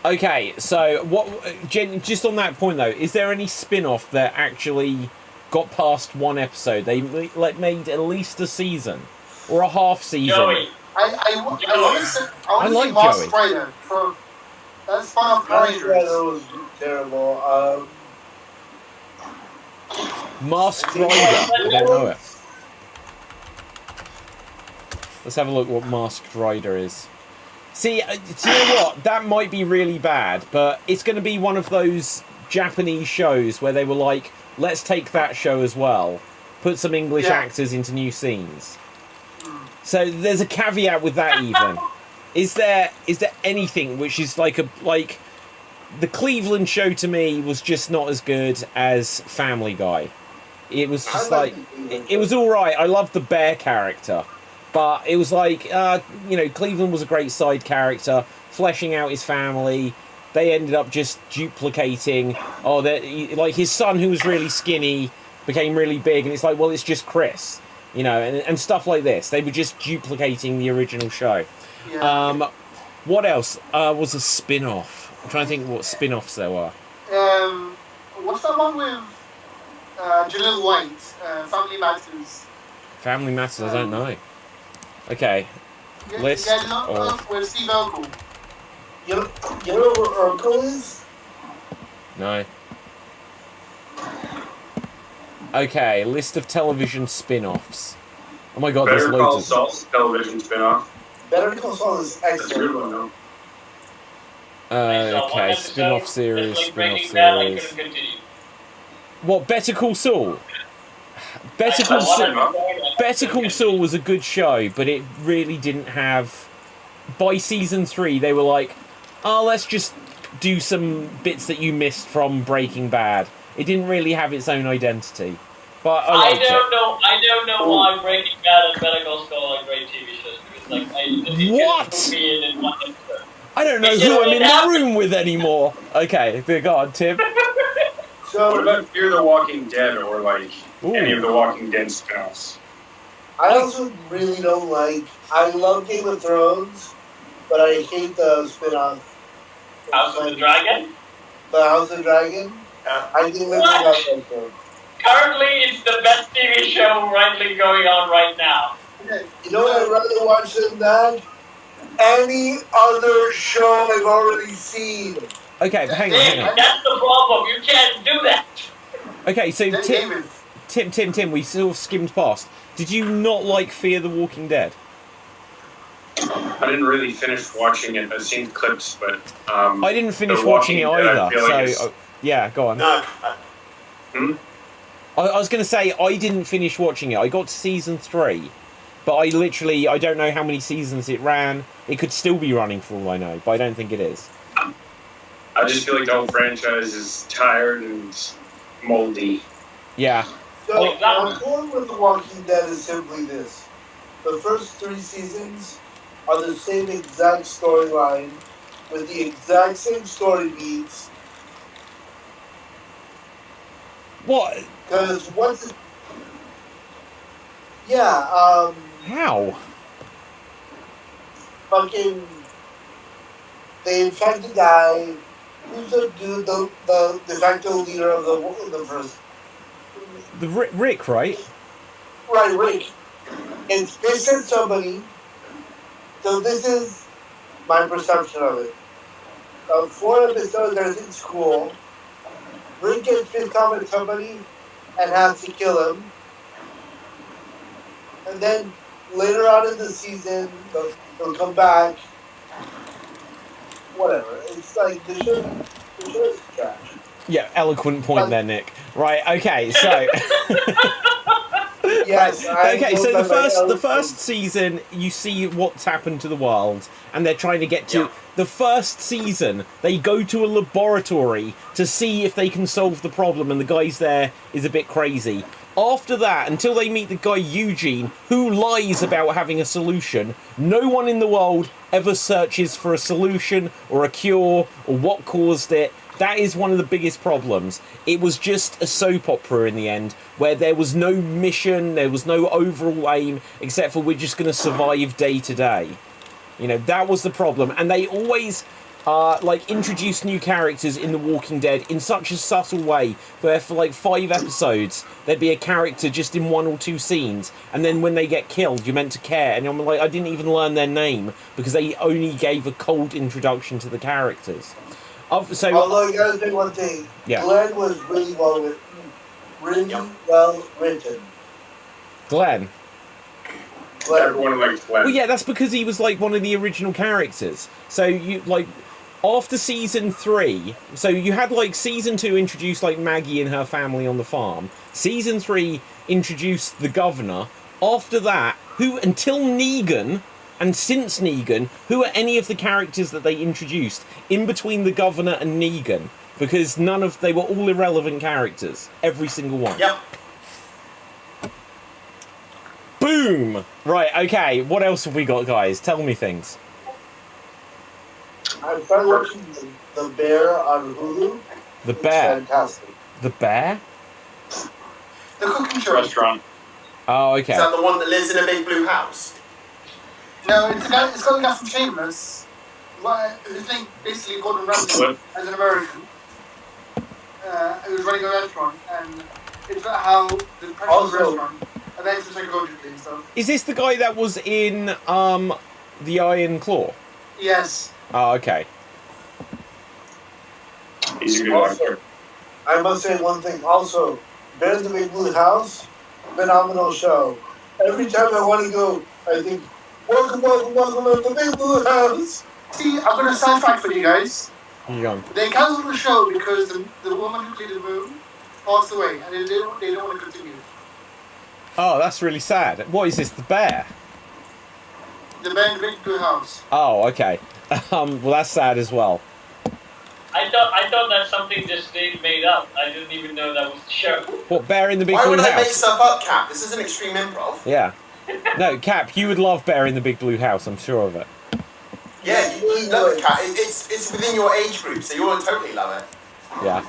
that? Okay, so what? Just on that point though, is there any spin-off that actually got past one episode? They made at least a season or a half season. Joey. I want to say like Masked Joey. Rider for that spun off Power Masked Rider Rangers. was terrible. Masked Rider. I don't know it. Let's have a look what Masked Rider is. See, do you know what? That might be really bad, but it's going to be one of those Japanese shows where they were like, let's take that show as well, put some English actors into new scenes. So there's a caveat with that even. Is there anything which is like the Cleveland show to me was just not as good as Family Guy. It was just it was all right. I loved the bear character. But it was like, Cleveland was a great side character, fleshing out his family. They ended up just duplicating. Like his son, who was really skinny, became really big, and it's like, well, it's just Chris, and stuff like this. They were just duplicating the original show. Yeah. What else was a spin-off? I'm trying to think what spin-offs there were. What's that one with Jaleel White? Family Matters. Family Matters, I don't know. Okay. List of... with Steve Urkel. You know what Urkel is? No. Okay, list of television spin-offs. Oh my god, Better there's Call loads of... Saul's television spin-off. Better Call Saul is That's a good excellent. one, though. Okay, spin-off series, spin-off Breaking Bad, I series. couldn't continue. What, Better Call Saul? Better Call Saul was a good show, but it really didn't have... By season 3, they were like, let's just do some bits that you missed from Breaking Bad. It didn't really have its own identity. But I don't know why Breaking Bad and Better Call Saul are great TV shows. Because, What? It can be in one episode. I don't know who I'm in the room with anymore. Okay, go on, Tim. What So about Fear the Walking Dead or any Ooh. of the Walking Dead spin-offs? I also really don't like. I love Game of Thrones, but I hate the spin-off. House of the Dragon? The House of the Dragon. I didn't really What? love that show. Currently, it's the best TV show rightly going on right now. You know what I'd rather watch than that? Any other show I've already seen. Okay, but hang on. That's the problem. You can't do that. Okay, so David. Tim, we sort of skimmed past. Did you not like Fear the Walking Dead? I didn't really finish watching it. I've seen clips, but I didn't finish The watching it Walking Dead, I either. feel like So, yeah, go on. No, I was going to say, I didn't finish watching it. I got to season 3. But I don't know how many seasons it ran. It could still be running for all I know, but I don't think it is. I just feel like the whole franchise is tired and moldy. Yeah. So, my point with The Walking Dead is simply this. The first 3 seasons are the same exact storyline, with the exact same story beats. What? Because once it... Yeah, How? fucking... They infect the guy. Who's the dude, the de facto leader of the first... The Rick, right? Right, Rick. And they sent somebody. So this is my perception of it. 4 episodes, everything's cool. Rick gets pissed off at somebody and has to kill him. And then later on in the season, they'll come back. Whatever. It's like the show is trash. Yeah, eloquent point there, Nick. Right, okay, so... Yes. Okay, so the first season, you see what's happened to the world, and they're trying to get to... Yeah. The first season, they go to a laboratory to see if they can solve the problem, and the guys there is a bit crazy. After that, until they meet the guy Eugene, who lies about having a solution, no one in the world ever searches for a solution or a cure or what caused it. That is one of the biggest problems. It was just a soap opera in the end, where there was no mission, there was no overall aim, except for we're just going to survive day to day. You know, that was the problem. And they always like introduce new characters in The Walking Dead in such a subtle way, where for like 5 episodes there'd be a character just in 1 or 2 scenes, and then when they get killed you're meant to care, and I'm like, I didn't even learn their name because they only gave a cold introduction to the characters. So although you gotta say one thing, yeah. Glenn was really well written. Glenn. Everyone likes Glenn. Well, yeah, that's because he was like one of the original characters. So you like after season 3, so you had like season 2 introduced like Maggie and her family on the farm. Season 3 introduced the governor. After that, who until Negan, and since Negan, who are any of the characters that they introduced in between the governor and Negan? Because they were all irrelevant characters, every single one. Yep. Boom! Right, okay, what else have we got, guys? Tell me things. I started watching The Bear on Hulu. The It's Bear? fantastic. The Bear? The cooking show. Restaurant. Oh, okay. Is that the one that lives in a big blue house? No, it's got a guy from Shameless, whose name basically Gordon Ramsay as an American, who's running a restaurant, and it's about how the premise of the restaurant affects him psychologically and stuff. Is this the guy that was in The Iron Claw? Yes. Oh, okay. He's a good actor. I must say one thing also. Bear in the Big Blue House, phenomenal show. Every time I want to go, I think, welcome to the Big Blue House. See, I've got a side fact for you guys. Here you go. They cancelled the show because the woman who played the moon passed away, and they don't want to continue. Oh, that's really sad. What is this, The Bear? The Bear in the Big Blue House. Oh, okay. Well, that's sad as well. I thought that's something this Dave made up. I didn't even know that was the show. What, Bear in the Big Why Blue would I make House? stuff up, Cap? This is an extreme improv. Yeah. No, Cap, you would love Bear in the Big Blue House, I'm sure of it. Yeah, you love it, Cap. It's within your age group, so you'll totally love it. Yeah.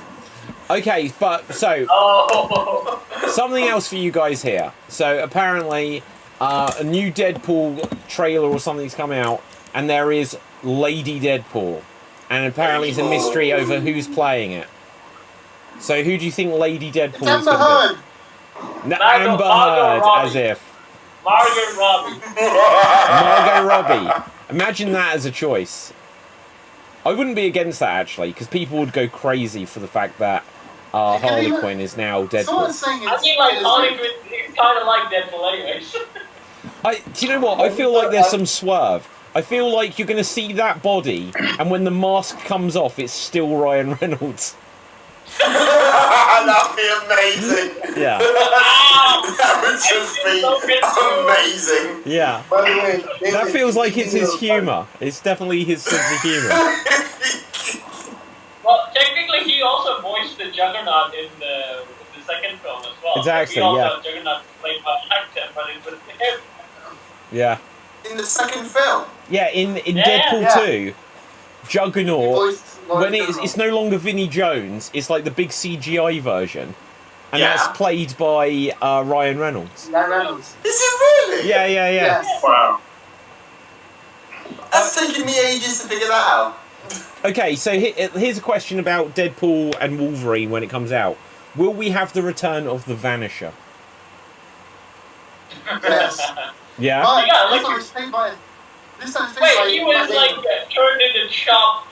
Okay, but, so, Oh. something else for you guys here. So, apparently, a new Deadpool trailer or something's come out, and there is Lady Deadpool. And apparently it's a mystery over who's playing it. So who do you think Lady Deadpool is going to be? Amber Heard, as if. Margot Robbie. Margot Robbie. Imagine that as a choice. I wouldn't be against that, actually, because people would go crazy for the fact that Harley Quinn is now Deadpool. Someone's saying it's... I mean, like, Harley Quinn is kind of like Deadpool anyways. Do you know what? I feel like there's some swerve. I feel like you're going to see that body, and when the mask comes off, it's still Ryan Reynolds. That'd be amazing. Yeah. That would just be amazing. Yeah. By the way, That feels like it's his humour. It's definitely his sense of humour. Well, technically, he also voiced the Juggernaut in the second film as well. Exactly, he also, yeah. Juggernaut played by an actor, but it was him. Yeah. In the second film. Yeah, in Yeah. Deadpool 2, Juggernaut, voiced when it's no longer Vinnie Jones, it's like the big CGI version. And Yeah. that's played by Ryan Reynolds. Ryan Reynolds. Is it really? Yeah. Yes. Wow. That's taken me ages to figure that out. Okay, so here's a question about Deadpool and Wolverine when it comes out. Will we have the return of the Vanisher? Yes. Yeah? But Yeah, this like- one is played by... This one is played by... Wait, he was like turned into Chop.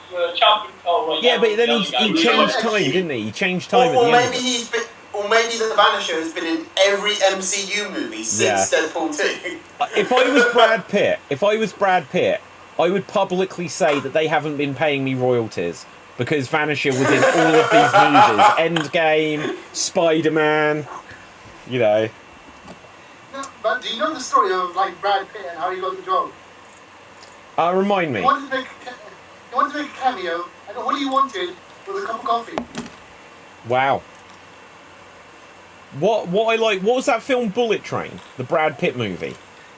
Yeah, but then he changed time, didn't he? He changed time Or at the end. maybe he's been, or maybe the Vanisher has been in every MCU movie since Deadpool 2. If I was Brad Pitt, I would publicly say that they haven't been paying me royalties because Vanisher was in all of these movies. Endgame, Spider-Man, you know. No, but do you know the story of like Brad Pitt and how he got the job? Remind me. He wanted to make a cameo, and all he wanted was a cup of coffee. Wow. What was that film Bullet Train, the Brad Pitt movie,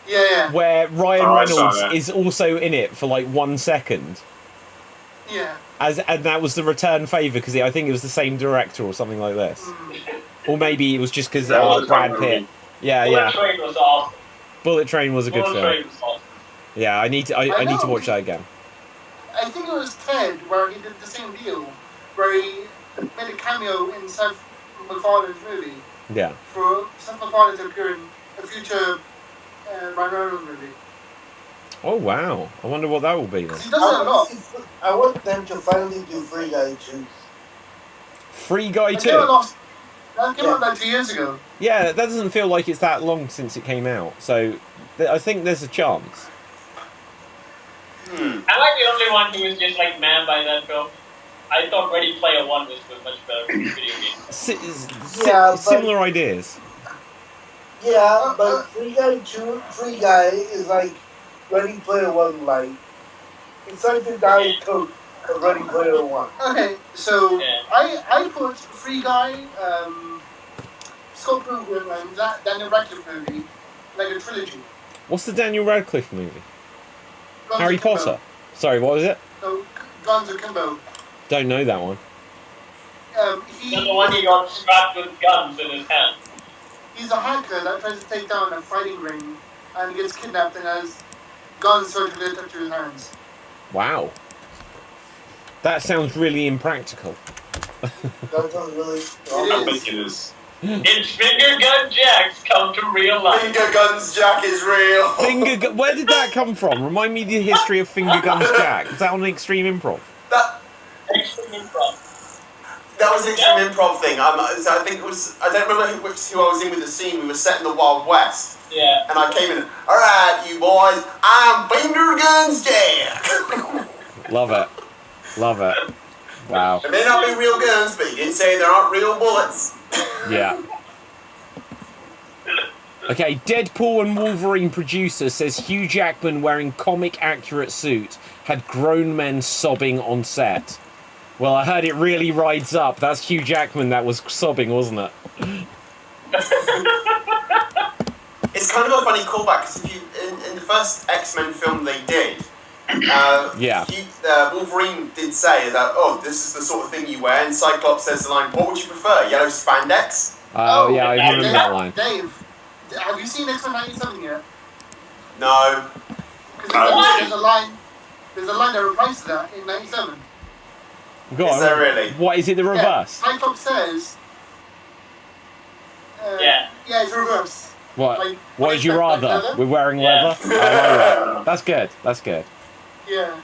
Yeah. where Ryan I saw Reynolds that. is also in it for like 1 second, Yeah. and that was the return favour because I think it was the same director or something like this, or maybe it was just because That was a Brad fun Pitt. movie. Yeah, Bullet yeah. Train was awesome. Bullet Train was a good Bullet film. Train was awesome. Yeah, I need to watch that again. I think it was Ted where he did the same deal, where he made a cameo in Seth MacFarlane's movie Yeah. for Seth MacFarlane to appear in a future Ryan Reynolds movie. Oh wow! I wonder what that will be then. 'Cause he does it a lot. I want them to finally do Free Guy too. Free Guy That came out 2. that came out like 2 years ago. Yeah, that doesn't feel like it's that long since it came out. So I think there's a chance. Am I the only one who was just like man by that film? I thought Ready Player One was a much better video game. Yeah, but- Similar ideas. Yeah, but Free Guy is like Ready Player One light. It's like the Diet Coke of Ready Player One. Okay, so Yeah. I put Free Guy, Scott Pilgrim, and that Daniel Radcliffe movie like a trilogy. What's the Daniel Radcliffe movie? Guns Harry Akimbo. Potter. Sorry, what was it? No, Guns Akimbo. Don't know that one. He And the one he got strapped with guns in his hand. he's a hacker that tries to take down a fighting ring and gets kidnapped and has guns surgically attached to his hands. Wow. That sounds really impractical. That sounds really. I think it is. It's Finger Gun Jacks come to real life. Finger Guns Jack is real. Where did that come from? Remind me the history of Finger Guns Jack. Is that on Xstreamed Improv? Extreme Improv. That was an extreme improv thing. So I think it was. I don't remember who I was in with the scene. We were set in the Wild West, Yeah. and I came in. All right, you boys. I'm Finger Guns Jack. Love it. Love it. Wow. They may not be real guns, but you didn't say there aren't real bullets. Yeah. Okay, Deadpool and Wolverine producer says Hugh Jackman wearing comic accurate suit had grown men sobbing on set. Well, I heard it really rides up. That's Hugh Jackman that was sobbing, wasn't it? It's kind of a funny callback because if you in the first X-Men film they did, Yeah. Wolverine did say that, oh, this is the sort of thing you wear, and Cyclops says the line, what would you prefer, yellow spandex? Oh, yeah, I remember that line. Dave, have you seen X-Men 97 yet? No. Because there's a line that replies to that in 97. Go Is on. there really? What, is it the reverse? Yeah, Cyclops says... Yeah. Yeah, it's reverse. What? Like, What would you rather? leather? We're wearing Yeah. leather? I like that. That's good. That's good. Yeah.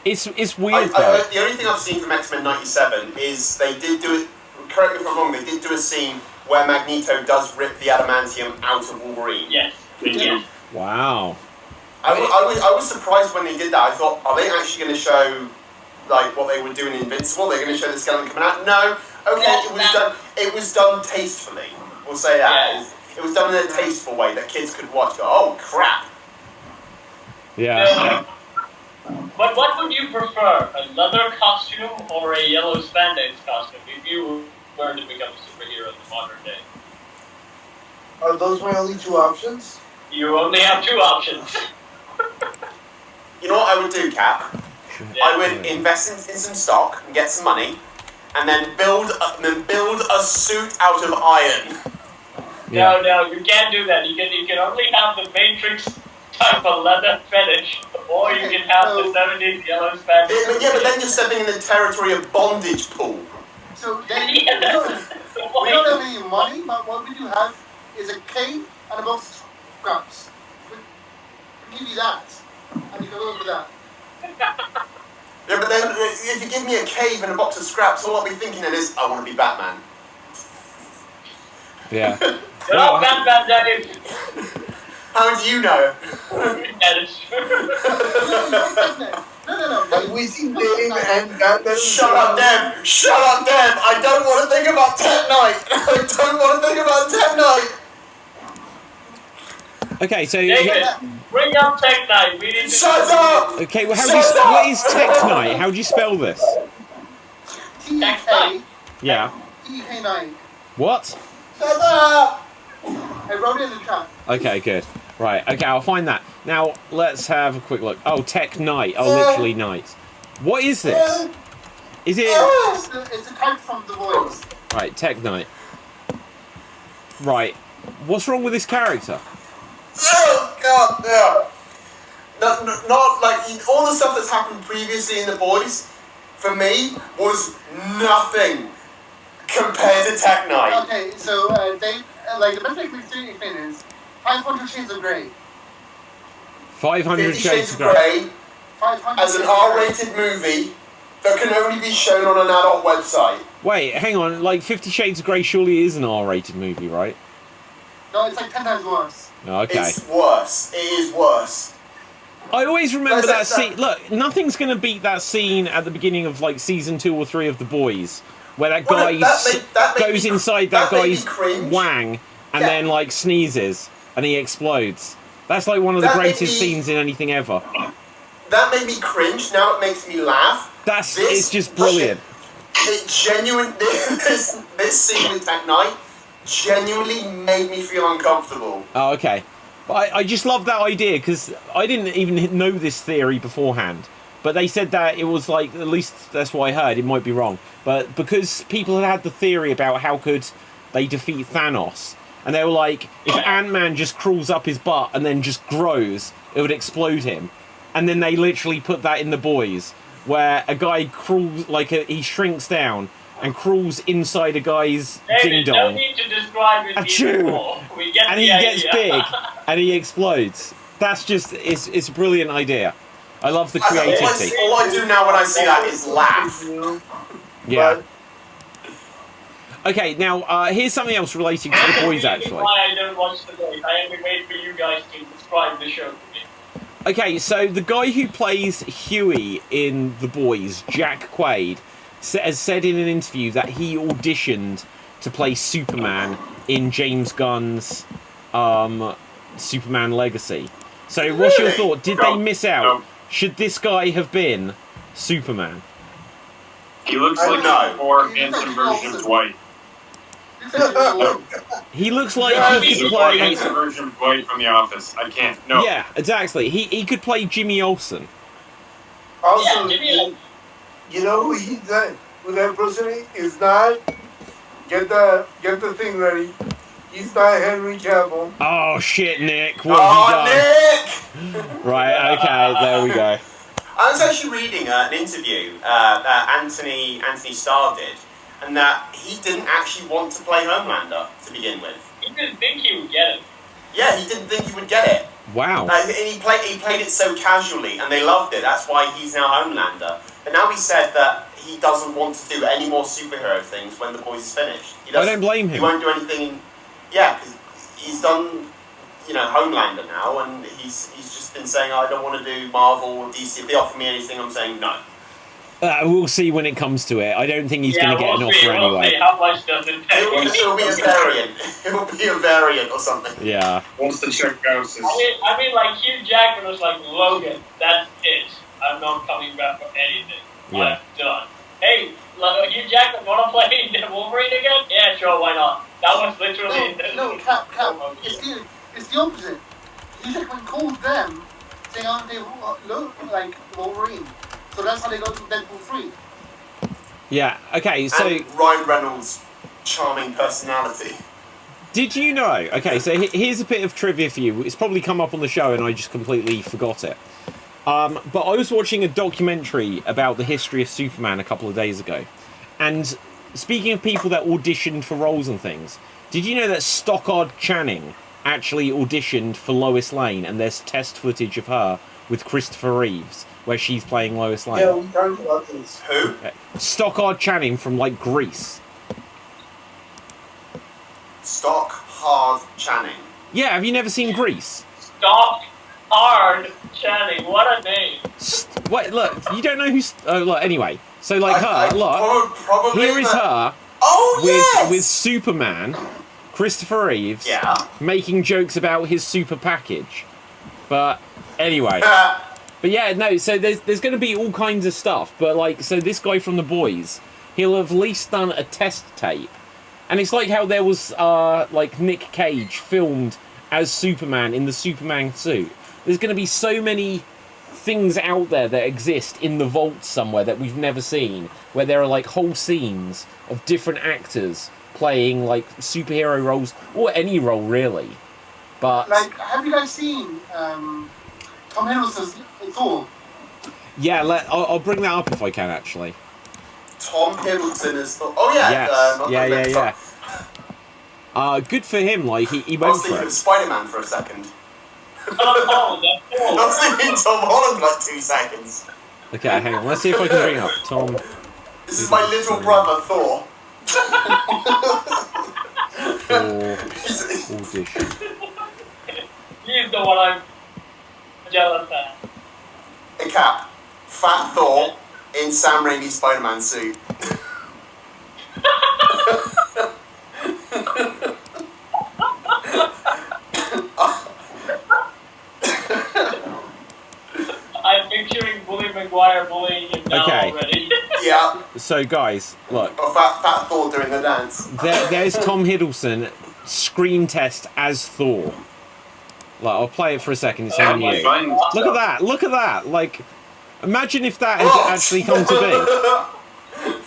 It's weird, though. The only thing I've seen from X-Men 97 is they did do it, correct me if I'm wrong, they did do a scene where Magneto does rip the adamantium out of Wolverine. Yes. Yeah. Wow. I was surprised when they did that. I thought, are they actually going to show like what they were doing in Invincible? They're going to show the skeleton coming out? No. Okay, Yeah, it was done tastefully. We'll say that. Yeah. It was done in a tasteful way that kids could watch. Go, oh crap! Yeah. But what would you prefer, a leather costume or a yellow spandex costume if you were to become a superhero in the modern day? Are those my only two options? You only have two options. You know what I would do, Cap? Yeah. I would invest in some stock and get some money, and then build a suit out of iron. Yeah. No, you can't do that. You can only have the Matrix type of leather fetish, or you can have the 70s yellow spandex. Yeah, but then you're stepping in the territory of bondage pool. So then Yeah. we don't have any money, but what we do have is a cave and a box of scraps. We give you that, and you can live with that. Yeah, but then if you give me a cave and a box of scraps, all I'll be thinking then is, I want to be Batman. Yeah. No, Batman, that is. How do you know? That is true. No. Have we seen Dave and Batman? Shut up, Dev! Shut up, Dev! I don't want to think about Tet Knight! I don't want to think about Tet Knight! Okay, so... David, bring up Tech Night. We need to. Shut up! Okay, well, Shut up! what is Technite? How do you spell this? TK, Yeah. TK9. What? Shut up! I wrote it in the chat. Okay, good. Right, okay, I'll find that. Now, let's have a quick look. Oh, Tech Knight. Oh, literally Knight. What is this? Is it... It's a type from The Voice. Right, Tech Knight. Right. What's wrong with this character? Oh, God, no. Not like all the stuff that's happened previously in The Boys, for me, was nothing compared to Tech Knight. Okay, so Dave, like the best way to explain it is 500 Shades of Grey. 500 50 Shades of Grey. 500 As an Shades of Grey. R-rated movie that can only be shown on an adult website. Wait, hang on. Like, 50 Shades of Grey surely is an R-rated movie, right? No, it's like 10 times worse. Oh, okay. It's worse. It is worse. I always remember that That's- scene. Look, nothing's going to beat that scene at the beginning of, like, season 2 or 3 of The Boys, where that Well, guy that made goes me- inside that that made me guy's cringe. wang and Yeah. then, like, sneezes and he explodes. That's, like, one of the That made greatest me- scenes in anything ever. That made me cringe. Now it makes me laugh. It's just brilliant. It genuinely, this scene with Tech Knight genuinely made me feel uncomfortable. Oh, okay. But I just love that idea, because I didn't even know this theory beforehand. But they said that it was like, at least that's what I heard, it might be wrong. But because people had the theory about how could they defeat Thanos, and they were like, if Ant-Man just crawls up his butt and then just grows, it would explode him. And then they literally put that in The Boys, where a guy crawls, like he shrinks down and crawls inside a guy's David, no ding-dong. need to describe it Achoo! before. We get And the he idea. gets big and he explodes. That's just, it's a brilliant idea. I love the creativity. All I do now when I see that is laugh. Yeah. Okay, now here's something else relating to The Boys, actually. Why I don't watch The Boys. I only wait for you guys to describe the show to me. Okay, so the guy who plays Huey in The Boys, Jack Quaid, has said in an interview that he auditioned to play Superman in James Gunn's Superman Legacy. So what's your thought? Did they miss out? No. Should this guy have been Superman? He looks I like know. a more handsome version of Dwight. He looks like he He's could a more play... handsome version of Dwight from The Office. I can't. No. Yeah, exactly. He could play Jimmy Olsen. Also, Yeah, Jimmy, you know who who that person is not? Get the thing ready. He's not Henry Cavill. Oh shit, Nick! What have you done? Nick! Right, okay, there we go. I was actually reading an interview that Anthony Starr did, and that he didn't actually want to play Homelander to begin with. he didn't think he would get it. Yeah, he didn't think he would get it. Wow. And he played it so casually, and they loved it. That's why he's now Homelander. But now he said that he doesn't want to do any more superhero things when The Boys is finished. He I don't blame He him. won't do anything. Yeah, because he's done, Homelander now, and he's just been saying, I don't want to do Marvel or DC. If they offer me anything, I'm saying no. We'll see when it comes to it. I don't think he's going to get an we'll see, offer we'll see. anyway. How much does it take? It'll be a variant. It'll be a variant or something. Yeah. Once the check bounces. I mean, like Hugh Jackman was like, Logan, that's it. I'm not coming back for anything. Yeah. I'm done. Hey, Hugh Jackman, wanna play Wolverine again? Yeah, sure, why not? That was literally. No, Cap. It's the opposite. Hugh Jackman called them saying, "Aren't they look like Wolverine?" So that's how they got to Deadpool 3. Yeah. Okay. So, And Ryan Reynolds' charming personality. did you know? Okay. So here's a bit of trivia for you. It's probably come up on the show, and I just completely forgot it. But I was watching a documentary about the history of Superman a couple of days ago, and speaking of people that auditioned for roles and things, did you know that Stockard Channing actually auditioned for Lois Lane, and there's test footage of her with Christopher Reeves where she's playing Lois Lane? Yeah, we talked about this. Who? Stockard Channing from like Grease. Stock Hard Channing. Yeah, have you never seen Grease? Stock Hard Channing, what a name. Wait, look, you don't know who's... look, anyway, so like her, look, Probably here is her Oh, yes! with Superman, Christopher Reeves, Yeah. making jokes about his super package. But anyway, but yeah, no, so there's going to be all kinds of stuff, but like, so this guy from The Boys, he'll have at least done a test tape And it's like how there was like Nick Cage filmed as Superman in the Superman suit. There's going to be so many things out there that exist in the vault somewhere that we've never seen, where there are like whole scenes of different actors playing like superhero roles or any role really. But Like, have you guys seen Tom Hiddleston's Thor? yeah, I'll bring that up if I can actually. Tom Hiddleston is. Oh yeah. Yes. Good for him. Like he I went was for thinking it. of Spider-Man for a second. Tom Holland, I was thinking Tom Holland like 2 seconds. Okay, hang on. Let's see if I can bring up Tom. This is my little brother Thor. For audition. he's the one I'm jealous at. A Cap. Fat Thor in Sam Raimi's Spider-Man suit. I'm picturing Bully Maguire bullying him now Okay. already. Yeah. So guys, look. Or fat Thor doing the dance. There's Tom Hiddleston screen test as Thor. Like, I'll play it for a second. It's on you. Look at that! Look at that! Like, imagine if that had actually come to be.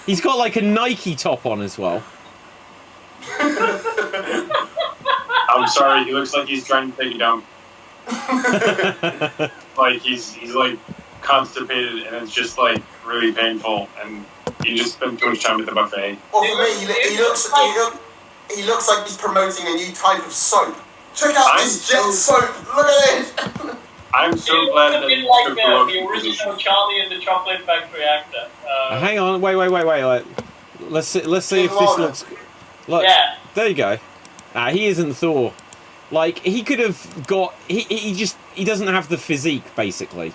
He's got like a Nike top on as well. I'm sorry, he looks like he's trying to take you down. Like he's like constipated and it's just like really painful and you just spend too much time at the buffet. Well, for me, he looks like he's promoting a new type of soap. Check out this jet soap. Look at it. I'm so It glad would have that been he like took the the original Charlie and the Chocolate Factory actor. Hang on, wait. Like, let's see if this looks. Look, Yeah. there you go. He isn't Thor. Like, he could have got. He doesn't have the physique, basically.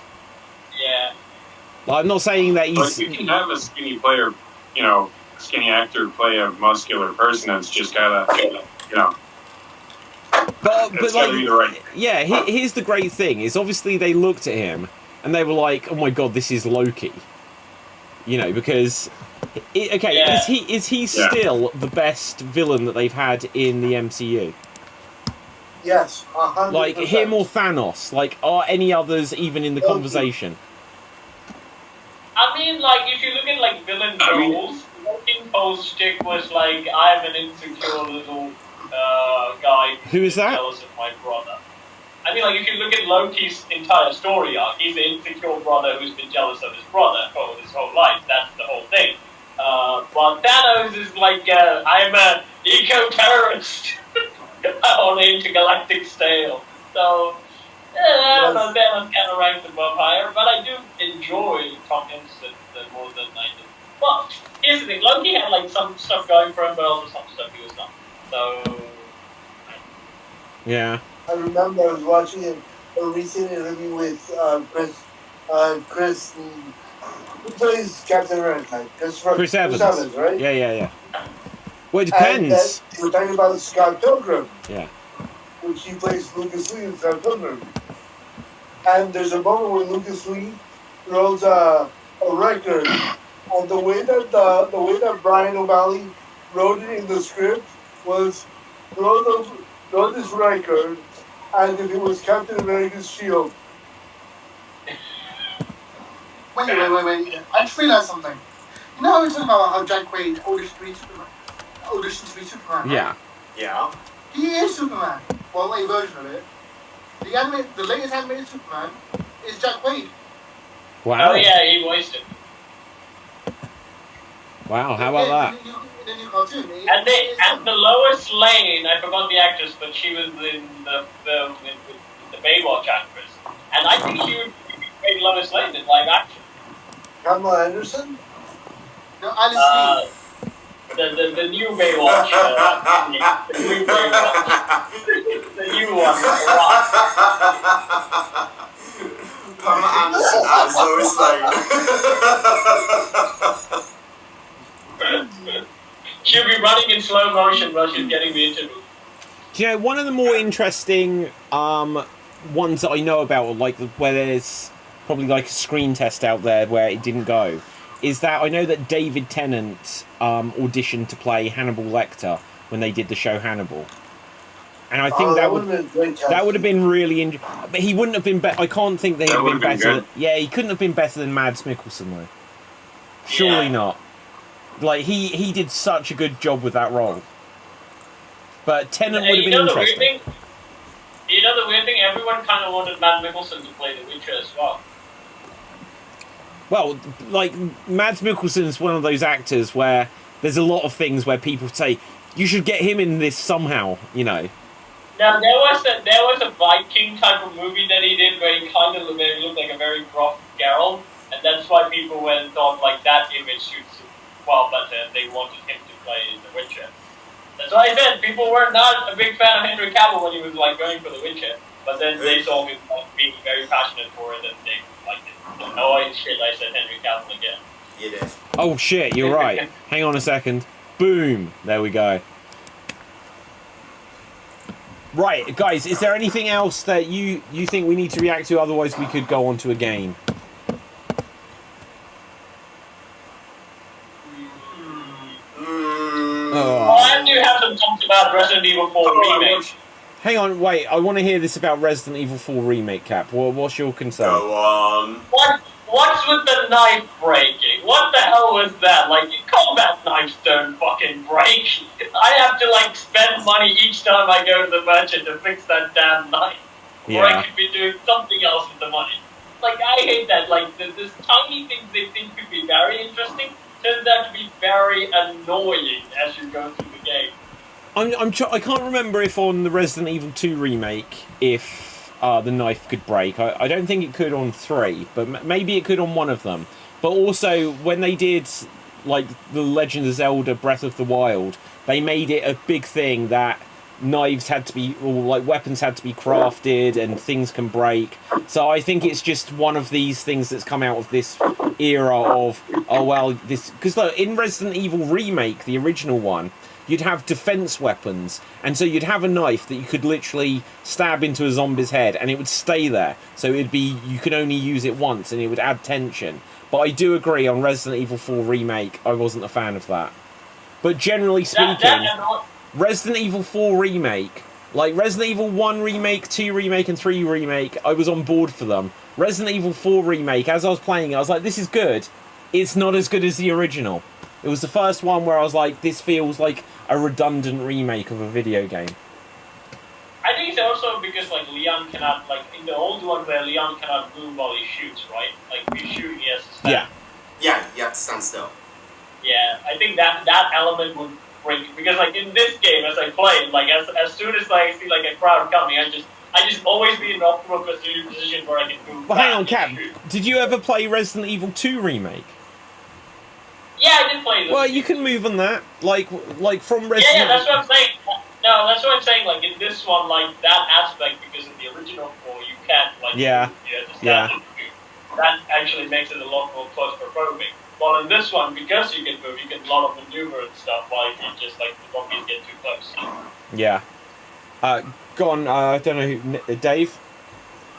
Yeah. Like, I'm not saying that But he's. you can have a skinny player, you know, skinny actor play a muscular person. It's just gotta, you know. But It's gotta be the right. yeah, here's the great thing: is obviously they looked at him and they were like, "Oh my god, this is Loki." You know, because Yeah. is he still the best villain that they've had in the MCU? Yes, 100%. Like him or Thanos? Like, are any others even in the Loki. conversation? I mean, like, if you look at, like, villain roles, Loki Poe's shtick was like, I'm an insecure little guy Who is that? jealous of my brother. I mean, like, if you look at Loki's entire story arc, he's an insecure brother who's been jealous of his brother for his whole life. That's the whole thing. But Thanos is like, I'm an eco-terrorist on an intergalactic scale. So, but Thanos kind of ranks above higher, but I do enjoy Tom Hiddleston more than I do. But here's the thing, Loki had like some stuff going for him, but also some stuff he was not. So, Yeah. I remember I was watching a recent interview with Chris, who plays Captain America? Chris Evans. Right? Yeah. Well, it And depends. they were talking about Scott Pilgrim, Yeah. which he plays Lucas Lee in Scott Pilgrim. And there's a moment where Lucas Lee throws a record, and the way that Brian O'Malley wrote it in the script was throw this record, and if it was Captain America's shield. Wait. I just realised something. You know how we were talking about how Jack Quaid auditioned to be Superman? Right? Yeah. Yeah. He is Superman. Well, a version of it. The latest animated Superman is Jack Quaid. Wow. oh yeah, he voiced it. Wow. How about that? In the new cartoon. And the Lois Lane, I forgot the actress, but she was in the film with the Baywatch actress. And I think she would be great Lois Lane in live action. Kamala Anderson? No, Alice The new Baywatch. The new Baywatch. The new one. Pamela Anderson as Lois Lane. She'll be running in slow motion while she's getting the interview. Do you know, one of the more interesting ones that I know about, like where there's probably like a screen test out there where it didn't go, is that I know that David Tennant auditioned to play Hannibal Lecter when they did the show Hannibal. And I think that would have been great. That would have been really but he wouldn't have been better. I can't think that he'd been better. Yeah, he couldn't have been better than Mads Mikkelsen though. Surely not. Like he did such a good job with that role. But Tennant would have been interesting. You know the weird thing? Everyone kind of wanted Mads Mikkelsen to play The Witcher as well. Well, like Mads Mikkelsen's one of those actors where there's a lot of things where people say you should get him in this somehow. You know. Now there was a Viking type of movie that he did where he kind of looked like a very gruff Geralt, and that's why people went and thought like that image suits him well better. They wanted him to play The Witcher. That's why I said people were not a big fan of Henry Cavill when he was like going for The Witcher, but then they saw him like being very passionate for it and they liked it. Oh shit! I said Henry Cavill again. You did. Oh shit! You're right. Hang on a second. Boom! There we go. Right, guys, is there anything else that you think we need to react to? Otherwise, we could go on to a game. Well, I do have some thoughts about Resident Evil 4 Remake. Hang on, wait, I want to hear this about Resident Evil 4 Remake, Cap. What's your concern? Go on. What's with the knife breaking? What the hell was that? Like, combat knives don't fucking break. I have to, like, spend money each time I go to the merchant to fix that damn knife. Yeah. Or I could be doing something else with the money. Like, I hate that. Like, this tiny things they think could be very interesting turns out to be very annoying as you go through the game. I can't remember if on the Resident Evil 2 remake, if the knife could break. I don't think it could on 3, but maybe it could on one of them. But also, when they did, like, The Legend of Zelda Breath of the Wild, they made it a big thing that knives had to be, or like weapons had to be crafted and things can break. So I think it's just one of these things that's come out of this era of, oh well, this, because look, in Resident Evil Remake, the original one, you'd have defense weapons, and so you'd have a knife that you could literally stab into a zombie's head and it would stay there. So it'd be, you could only use it once and it would add tension. But I do agree, on Resident Evil 4 Remake, I wasn't a fan of that. But generally speaking, Resident Evil 4 Remake, like Resident Evil 1 Remake, 2 Remake and 3 Remake, I was on board for them. Resident Evil 4 Remake, as I was playing it, I was like, this is good. It's not as good as the original. It was the first one where I was like, this feels like a redundant remake of a video game. I think it's also because, like, Leon cannot, like, in the old one where Leon cannot move while he shoots, right? Like, if he's shooting, he has to stand. Yeah. Yeah, you have to stand still. Yeah, I think that element would break, because, like, in this game, as I play, like, as soon as I see, like, a crowd coming, I just always be in an optimal position where I can move. Well, hang on, Cap. Did you ever play Resident Evil 2 Remake? Yeah, I did play this. Well, you can move on that, like from Resident. Yeah, that's what I'm saying. No, that's what I'm saying. Like in this one, like that aspect, because in the original 4, you can't like. Yeah. Yeah. That actually makes it a lot more claustrophobic. While in this one, because you can move, you can a lot of maneuver and stuff. While you just like the zombies get too close. Yeah. Go on. I don't know who. Dave.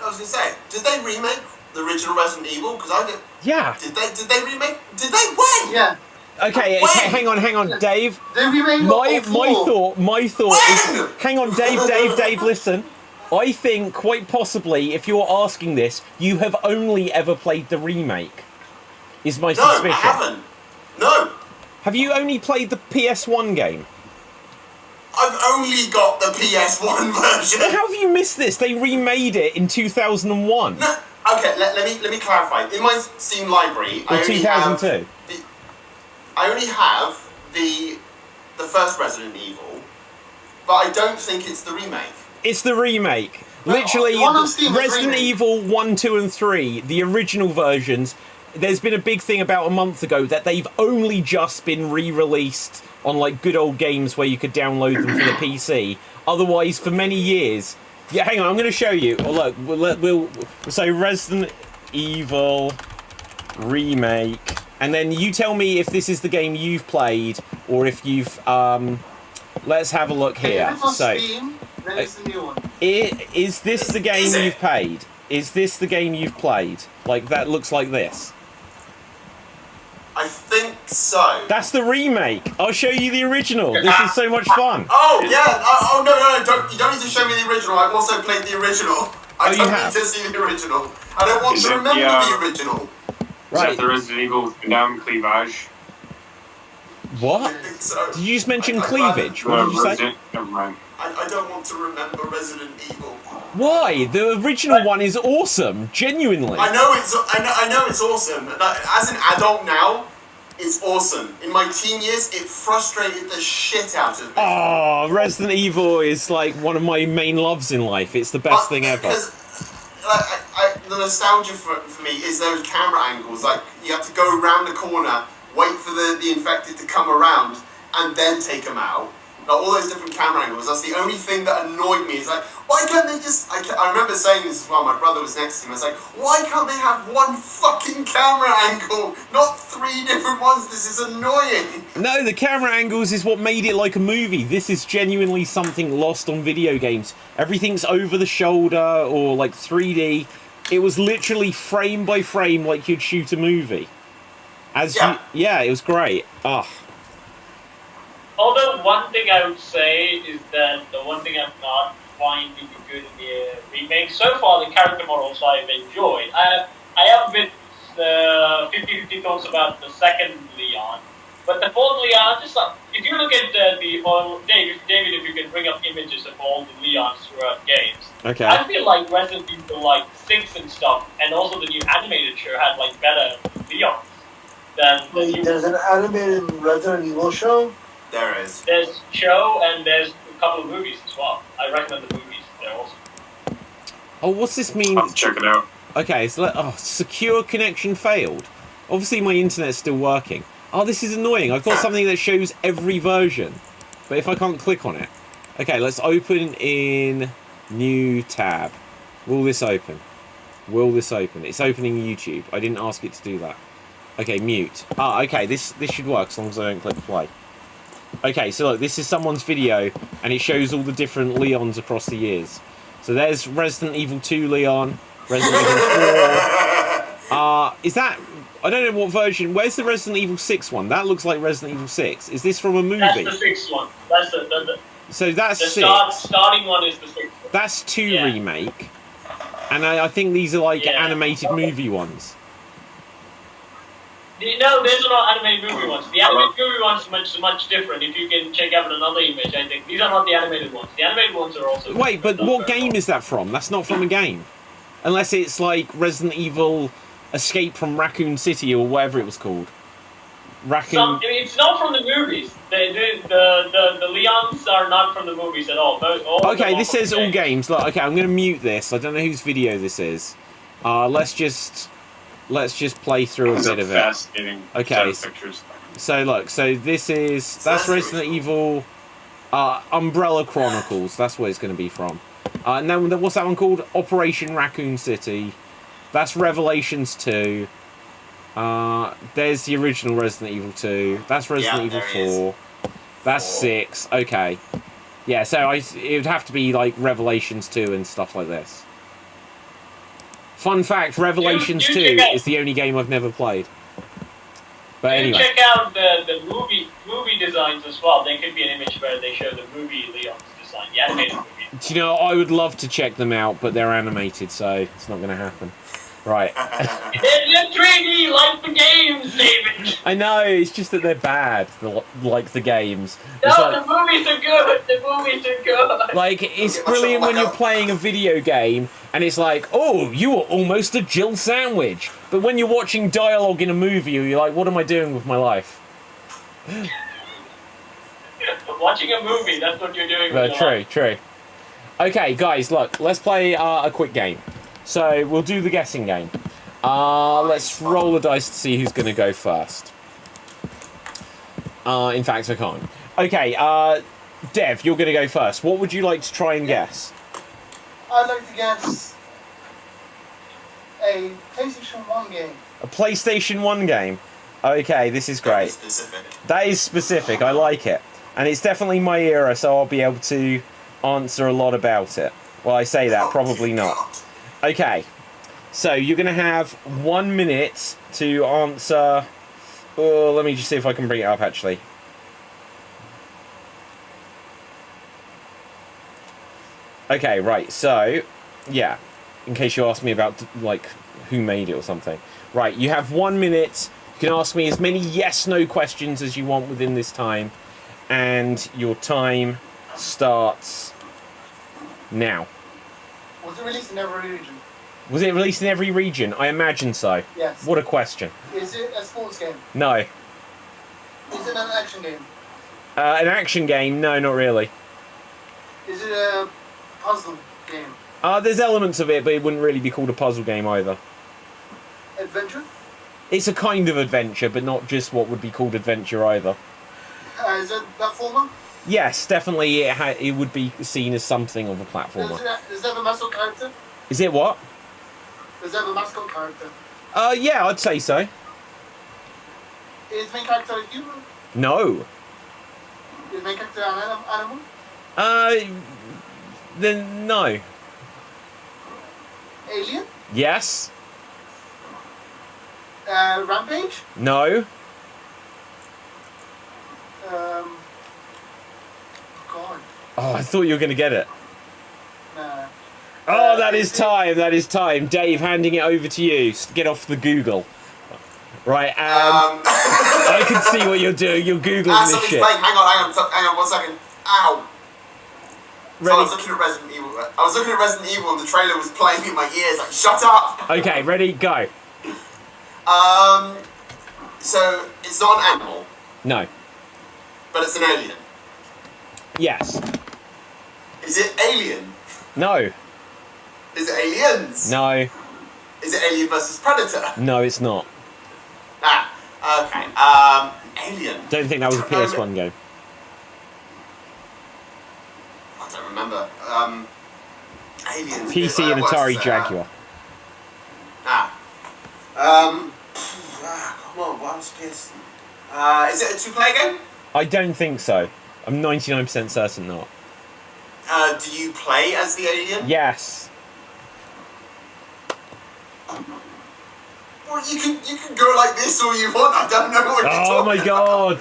I was gonna say, did they remake the original Resident Evil? Because I did. Yeah. Did they remake? Did they? When? Yeah. Okay, hang on, Dave. They remake My thought when? is, hang on, Dave, listen. I think quite possibly, if you're asking this, you have only ever played the remake. Is my suspicion. No, I haven't. No. Have you only played the PS1 game? I've only got the PS1 version. How have you missed this? They remade it in 2001. No. Okay, let me clarify. In my Steam library, In 2002. I only have the first Resident Evil, but I don't think it's the remake. It's the remake. Literally, Resident Evil 1, 2 and 3, the original versions, there's been a big thing about a month ago that they've only just been re-released on like good old games where you could download them for the PC. Otherwise, for many years... Yeah, hang on, I'm going to show you. Oh, look, we'll say Resident Evil Remake... And then you tell me if this is the game you've played, or if you've, let's have a look here. If it's on Steam, then it's the new one. Is this the game you've played? Is this the game you've played? Like, that looks like this. I think so. That's the remake. I'll show you the original. This is so much fun. Oh yeah. Oh no. You don't need to show me the original. I've also played the original. I don't need to see the original. I don't want to remember the original. Right. Is that the Resident Evil Gundam Cleavage? What? I think so. Did you just mention cleavage? What did you say? Never mind. I don't want to remember Resident Evil. Why? The original one is awesome. Genuinely. I know it's awesome. Like, as an adult now, it's awesome. In my teen years, it frustrated the shit out of me. Oh, Resident Evil is like one of my main loves in life. It's the best thing ever. Because, the nostalgia for me is those camera angles. Like, you have to go around the corner, wait for the infected to come around, and then take them out. Like, all those different camera angles. That's the only thing that annoyed me. Is like, why can't they just... I remember saying this as well. My brother was next to me. I was like, why can't they have one fucking camera angle? Not 3 different ones. This is annoying. No, the camera angles is what made it like a movie. This is genuinely something lost on video games. Everything's over the shoulder or like 3D. It was literally frame by frame like you'd shoot a movie. Yeah, it was great. Oh. Although one thing I would say is that the one thing I'm not finding good in the remake so far, the character models I've enjoyed. I have a bit 50-50 thoughts about the second Leon, but the fourth Leon, just like if you look at David, if you can bring up images of all the Leons throughout games. Okay. I feel like Resident Evil like 6 and stuff, and also the new animated show had like better Leons than. Wait, there's an animated Resident Evil show. There is. There's show and there's a couple of movies as well. I recommend the movies. They're awesome. Oh, what's this mean? I'll check it out. Okay, so secure connection failed. Obviously my internet's still working. Oh, this is annoying. I've got something that shows every version. But if I can't click on it. Okay, let's open in new tab. Will this open? Will this open? It's opening YouTube. I didn't ask it to do that. Okay, mute. Ah, okay, this should work as long as I don't click play. Okay, so look, this is someone's video, and it shows all the different Leons across the years. So there's Resident Evil 2 Leon, Resident Evil 4. Is that... I don't know what version... Where's the Resident Evil 6 one? That looks like Resident Evil 6. Is this from a movie? That's the 6th one. That's so that's the 6. starting one is the 6th one. That's 2 remake. And I think these are like animated movie ones. No, those are not animated movie ones. The animated movie ones are much different. If you can check out another image, I think. These are not the animated ones. The animated ones are also... Wait, but what game is that from? That's not from a game. Unless it's like Resident Evil Escape from Raccoon City or whatever it was called. It's not from the movies. The Leons are not from the movies at all. Okay, this says all games. Look, okay, I'm going to mute this. I don't know whose video this is. Let's just play through a bit of it. Fascinating. Okay. Pictures. So look, that's Resident Evil Umbrella Chronicles. That's what it's going to be from. And then what's that one called? Operation Raccoon City. That's Revelations 2. There's the original Resident Evil 2. That's Resident Evil 4. That's 6. Okay. Yeah, so it would have to be like Revelations 2 and stuff like this. Fun fact, Revelations 2 is the only game I've never played. But anyway. Check out the movie designs as well. There could be an image where they show the movie Leon's design, the animated movie. Do you know, I would love to check them out, but they're animated, so it's not going to happen. Right. They're 3D like the games, David! I know, it's just that they're bad, like the games. No, like, the movies are good! The movies are good! Like, it's brilliant when you're playing a video game, and it's like, oh, you are almost a Jill sandwich. But when you're watching dialogue in a movie, you're like, what am I doing with my life? Watching a movie, that's what you're doing with your life. True. Okay, guys, look, let's play a quick game. So, we'll do the guessing game. Let's roll the dice to see who's going to go first. In fact, I can't. Okay, Dev, you're going to go first. What would you like to try and guess? I'd like to guess a PlayStation 1 game. A PlayStation 1 game? Okay, this is great. That is specific, I like it. And it's definitely my era, so I'll be able to answer a lot about it. Well, I say that, probably not. Okay, so you're going to have 1 minute to answer Oh, let me just see if I can bring it up, actually. Okay, right, so, yeah, in case you ask me about, like, who made it or something. Right, you have 1 minute. You can ask me as many yes-no questions as you want within this time. And your time starts now. Was it released in every region? Was it released in every region? I imagine so. Yes. What a question. Is it a sports game? No. Is it an action game? An action game? No, not really. Is it a puzzle game? There's elements of it, but it wouldn't really be called a puzzle game either. Adventure? It's a kind of adventure, but not just what would be called adventure either. Is it platformer? Yes, definitely it would be seen as something of a platformer. Does it have a mascot character? Is it what? Does it have a mascot character? Yeah, I'd say so. Is the main character a human? No. Is the main character an animal? Then no. Alien? Yes. Rampage? No. God. Oh, I thought you were going to get it. Nah. Oh, that is time. That is time. Dave, handing it over to you. Get off the Google. Right. I can see what you're doing. You're googling this shit. Playing. Hang on 1 second. Ow. So I was looking at Resident Evil. I was looking at Resident Evil and the trailer was playing in my ears. Like, shut up. Okay, ready, go. So it's not an animal, No. but it's an alien. Yes. Is it Alien? No. Is it Aliens? No. Is it Alien versus Predator? No, it's not. Okay. Alien. Don't think that was a PS1 game. I don't remember. Aliens. PC and Atari Jaguar. Come on, what was PS? Is it a 2-player game? I don't think so. I'm 99% certain not. Do you play as the alien? Yes. Well, you can go like this all you want. I don't know what you're talking Oh my god.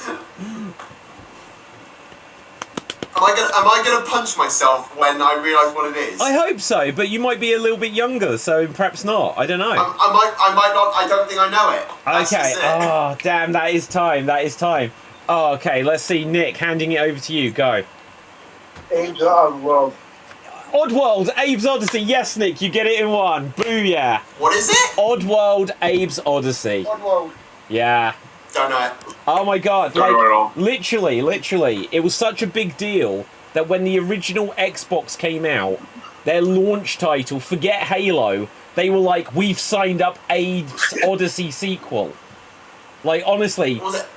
Am I gonna punch myself when I realise what it is? I hope so, but you might be a little bit younger, so perhaps not. I don't know. I might not. I don't think I know it. That's Okay. just it. Oh, damn, that is time. That is time. Oh, okay, let's see. Nick, handing it over to you. Go. Abe's Oddworld. Oddworld, Abe's Odyssey. Yes, Nick, you get it in one. Booyah. What is it? Oddworld, Abe's Odyssey. Oddworld. Yeah. Don't know it. Oh my god, Don't know at all. literally, it was such a big deal that when the original Xbox came out, their launch title, forget Halo, they were like, we've signed up Abe's Odyssey sequel. Like, honestly. Was it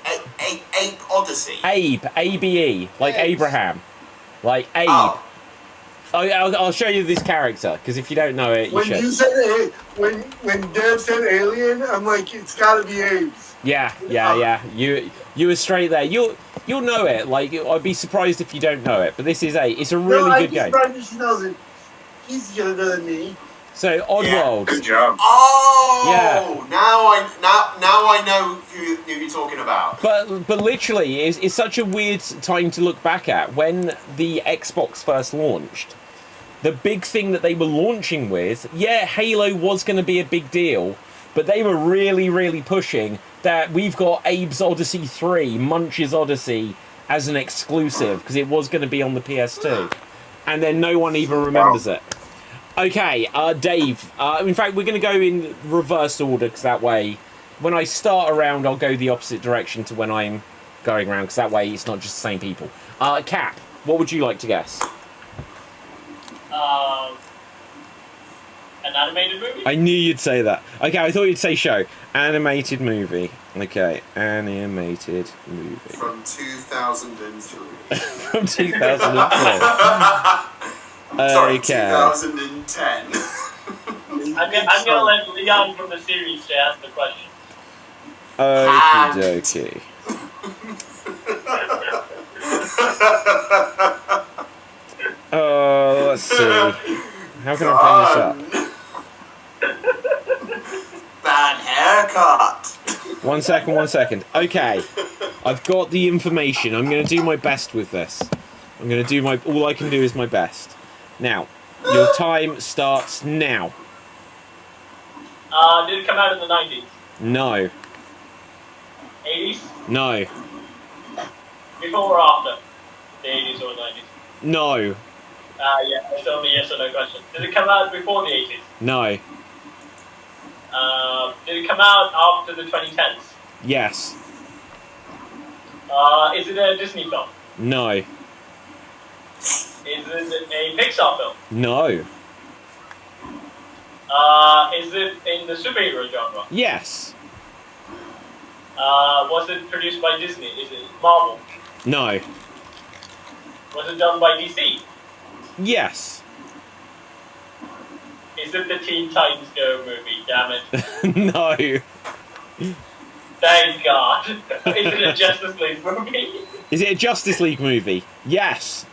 Ape Odyssey? Abe, A-B-E, like Apes. Abraham. Like Abe. Oh. I'll show you this character, because if you don't know it, you When should. you said when Dev said alien, I'm like, it's gotta be Abe's. Yeah. You were straight there. You'll know it. Like, I'd be surprised if you don't know it. But this is it's a really good game. I'm surprised she knows it. He's younger than me. So Oddworld. Good job. Oh. Yeah. Now I know who you're talking about. But literally, it's such a weird time to look back at. When the Xbox first launched, the big thing that they were launching with, yeah, Halo was going to be a big deal, but they were really, really pushing that we've got Abe's Odyssey 3, Munch's Odyssey, as an exclusive, because it was going to be on the PS2. And then no one even remembers it. Okay, Dave. In fact, we're going to go in reverse order, because that way, when I start a round, I'll go the opposite direction to when I'm going around, because that way it's not just the same people. Cap, what would you like to guess? An animated movie? I knew you'd say that. Okay, I thought you'd say show. Animated movie. Okay, animated movie. From 2003. From 2004. Sorry, Okay. 2010. I'm gonna let Leon from the series to ask the question. Okie dokie. Let's see. How can I bring this up? Bad haircut. 1 second, 1 second. Okay, I've got the information. I'm going to do my best with this. I'm going to do my... All I can do is my best. Now, your time starts now. Did it come out in the 90s? No. 80s? No. Before or after? The 80s or 90s? No. Yeah, it's only yes or no question. Did it come out before the 80s? No. Did it come out after the 2010s? Yes. Is it a Disney film? No. Is it a Pixar film? No. Is it in the superhero genre? Yes. Was it produced by Disney? Is it Marvel? No. Was it done by DC? Yes. Is it the Teen Titans Go movie? Damn it. No. Thank God. Is it a Justice League movie? Is it a Justice League movie? Yes.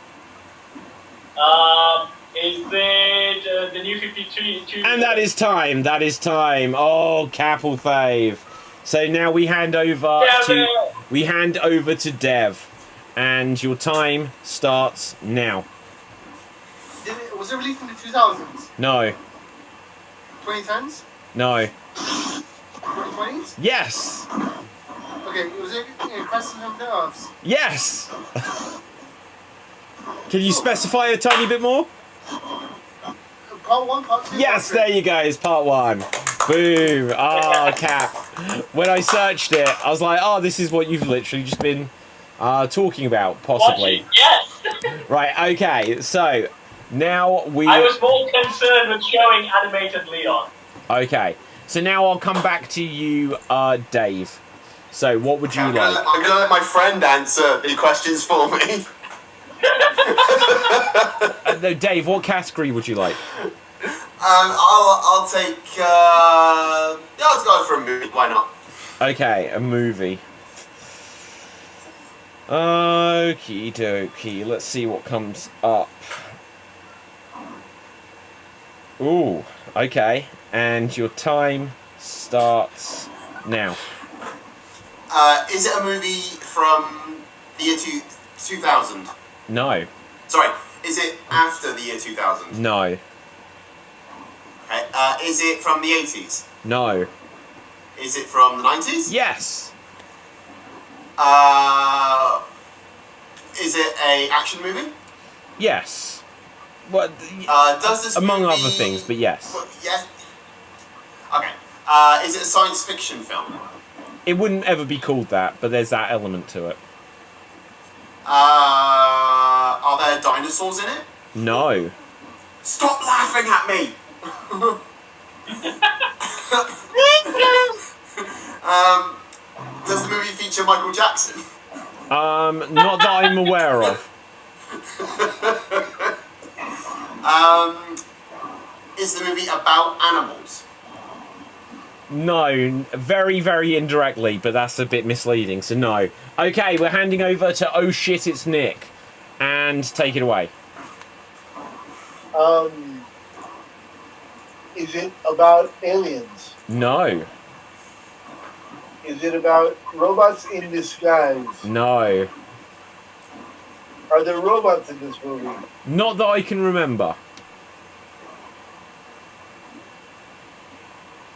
Is it the New 52? And that is time. That is time. Oh, Capel fave. So now we hand over to Dev, and your time starts now. Was it released in the 2000s? No. 2010s? No. 2020s? Yes. Okay, was it Crescent of Nerves? Yes. Can you specify a tiny bit more? Part 1, Part 2? Yes, there you go. It's part 1. Boom. Ah, Cap. When I searched it, I was like, oh, this is what you've literally just been talking about, possibly. Watching, yes. Right, okay. So, now we... I was more concerned with showing animated Leon. Okay. So now I'll come back to you, Dave. So, what would you like? I'm gonna let my friend answer the questions for me. No, Dave, what category would you like? I'll take. Yeah, let's go for a movie. Why not? Okay, a movie. Okie dokie. Let's see what comes up. Ooh, okay. And your time starts now. Is it a movie from the year 2000? No. Sorry, is it after the year 2000? No. Okay. Is it from the 80s? No. Is it from the 90s? Yes. Is it a action movie? Yes. What? Does this among movie... other things, but yes. Well, yes. Okay. Is it a science fiction film? It wouldn't ever be called that, but there's that element to it. Are there dinosaurs in it? No. Stop laughing at me! Does the movie feature Michael Jackson? Not that I'm aware of. Is the movie about animals? No, very, very indirectly, but that's a bit misleading, so no. Okay, we're handing over to Oh Shit, It's Nick. And take it away. Is it about aliens? No. Is it about robots in disguise? No. Are there robots in this movie? Not that I can remember.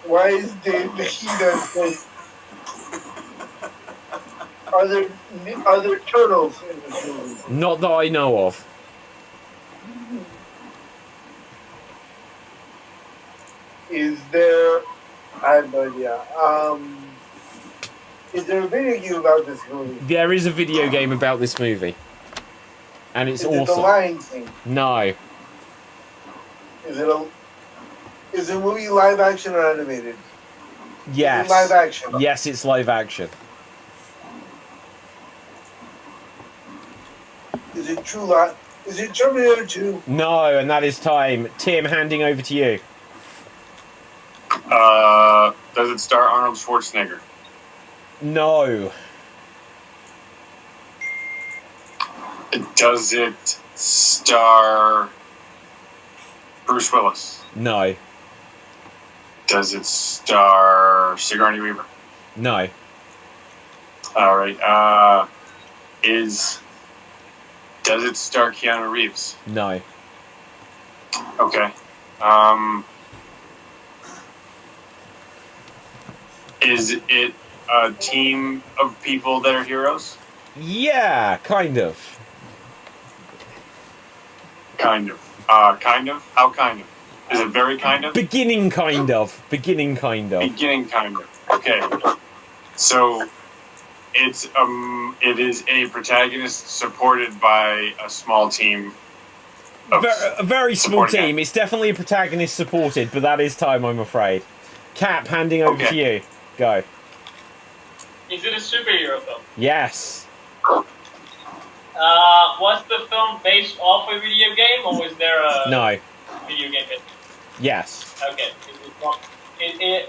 Why is Dave Nikita face? Are there turtles in this movie? Not that I know of. Is there? I have no idea. Is there a video game about this movie? There is a video game about this movie. And it's Is awesome. it The Lion King? No. Is the movie live action or animated? Yes. Is it live action? Yes, it's live action. Is it True Life? Is it Terminator 2? No, and that is time. Tim, handing over to you. Does it star Arnold Schwarzenegger? No. Does it star Bruce Willis? No. Does it star Sigourney Weaver? No. All right. Does it star Keanu Reeves? No. Okay. Is it a team of people that are heroes? Yeah, kind of. Kind of. Kind of? How kind of? Is it very kind of? Beginning kind of. Beginning kind of. Beginning kind of. Okay. So it is a protagonist supported by a small team. A very small supporting team. It's definitely a protagonist supported, but that is time, I'm afraid. Cap, handing over to you. Go. Is it a superhero film? Yes. Was the film based off a video game, or was there a No. video game? Yes. Okay.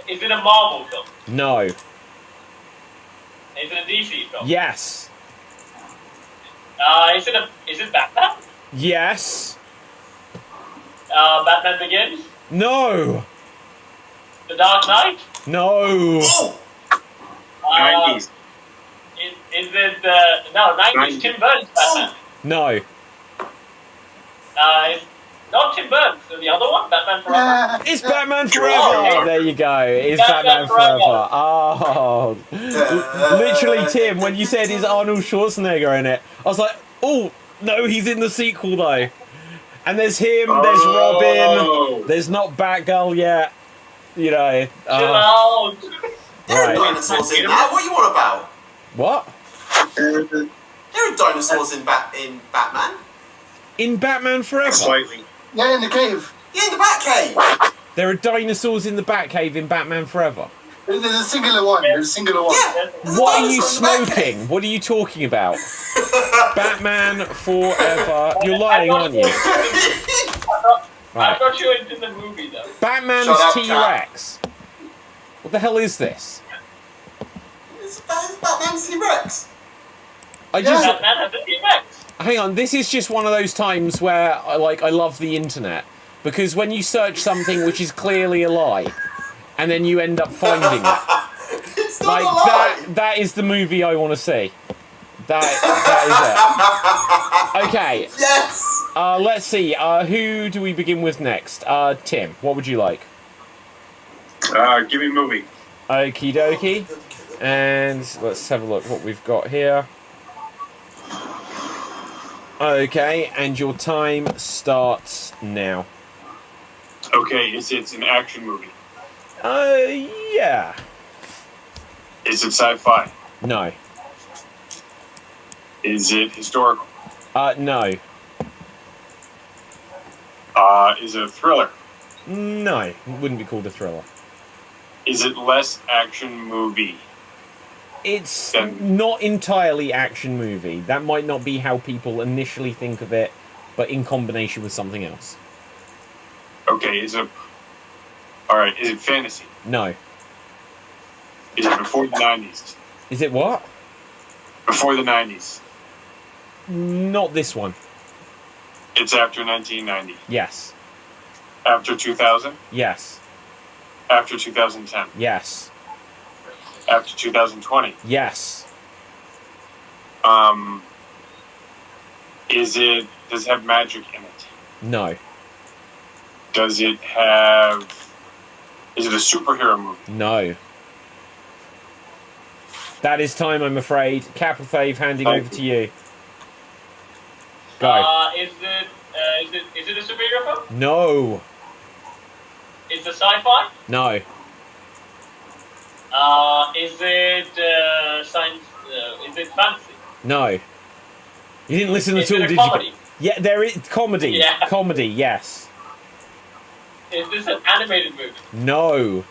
Is it a Marvel film? No. Is it a DC film? Yes. Is it Batman? Yes. Batman Begins? No. The Dark Knight? No. Oh! 90s. Is it no 90s Tim Burton's Batman? No. It's not Tim Burton. So the other one, Batman Forever. It's Batman Forever. Oh, There you go. It's Batman Batman Forever. Oh. Literally, Tim, when you said is Arnold Schwarzenegger in it, I was like, oh, no, he's in the sequel, though. And there's him, there's Robin, there's not Batgirl yet. You know. Chill out. There Right. are dinosaurs in that. What are you on about? What? There are dinosaurs in Batman. In Batman Forever? Slightly. Yeah, in the cave. Yeah, in the Batcave. There are dinosaurs in the Batcave in Batman Forever. There's a singular one. There's a singular one. Yeah. There's a What are you dinosaur in the Batcave. smoking? What are you talking about? Batman Forever. You're lying, aren't you? I'm Right. not sure it's in the movie though. Batman's Shut up, T-Rex. What the hell is this? It's Batman's T-Rex. I just Batman has a T-Rex. hang on. This is just one of those times where I love the internet, because when you search something which is clearly a lie, and then you end up finding it. It's not Like a lie. that is the movie I want to see. That is it. Okay. Yes. Let's see. Who do we begin with next? Tim, what would you like? Give me a movie. Okie dokie. And let's have a look what we've got here. Okay, and your time starts now. Okay, is it an action movie? Yeah. Is it sci-fi? No. Is it historical? No. Is it a thriller? No. It wouldn't be called a thriller. Is it less action movie? It's Then- not entirely action movie. That might not be how people initially think of it, but in combination with something else. Okay, alright, is it fantasy? No. Is it before the 90s? Is it what? Before the 90s. Not this one. It's after 1990. Yes. After 2000? Yes. After 2010? Yes. After 2020? Yes. Does it have magic in it? No. Is it a superhero movie? No. That is time, I'm afraid. Capithave, handing over to you. Go. Is it a superhero film? No. Is it sci-fi? No. Is it science? Is it fantasy? No. You didn't listen Is at all, it a did comedy? you? Yeah, there is comedy. Yeah. Comedy, yes. Is this an animated movie? No.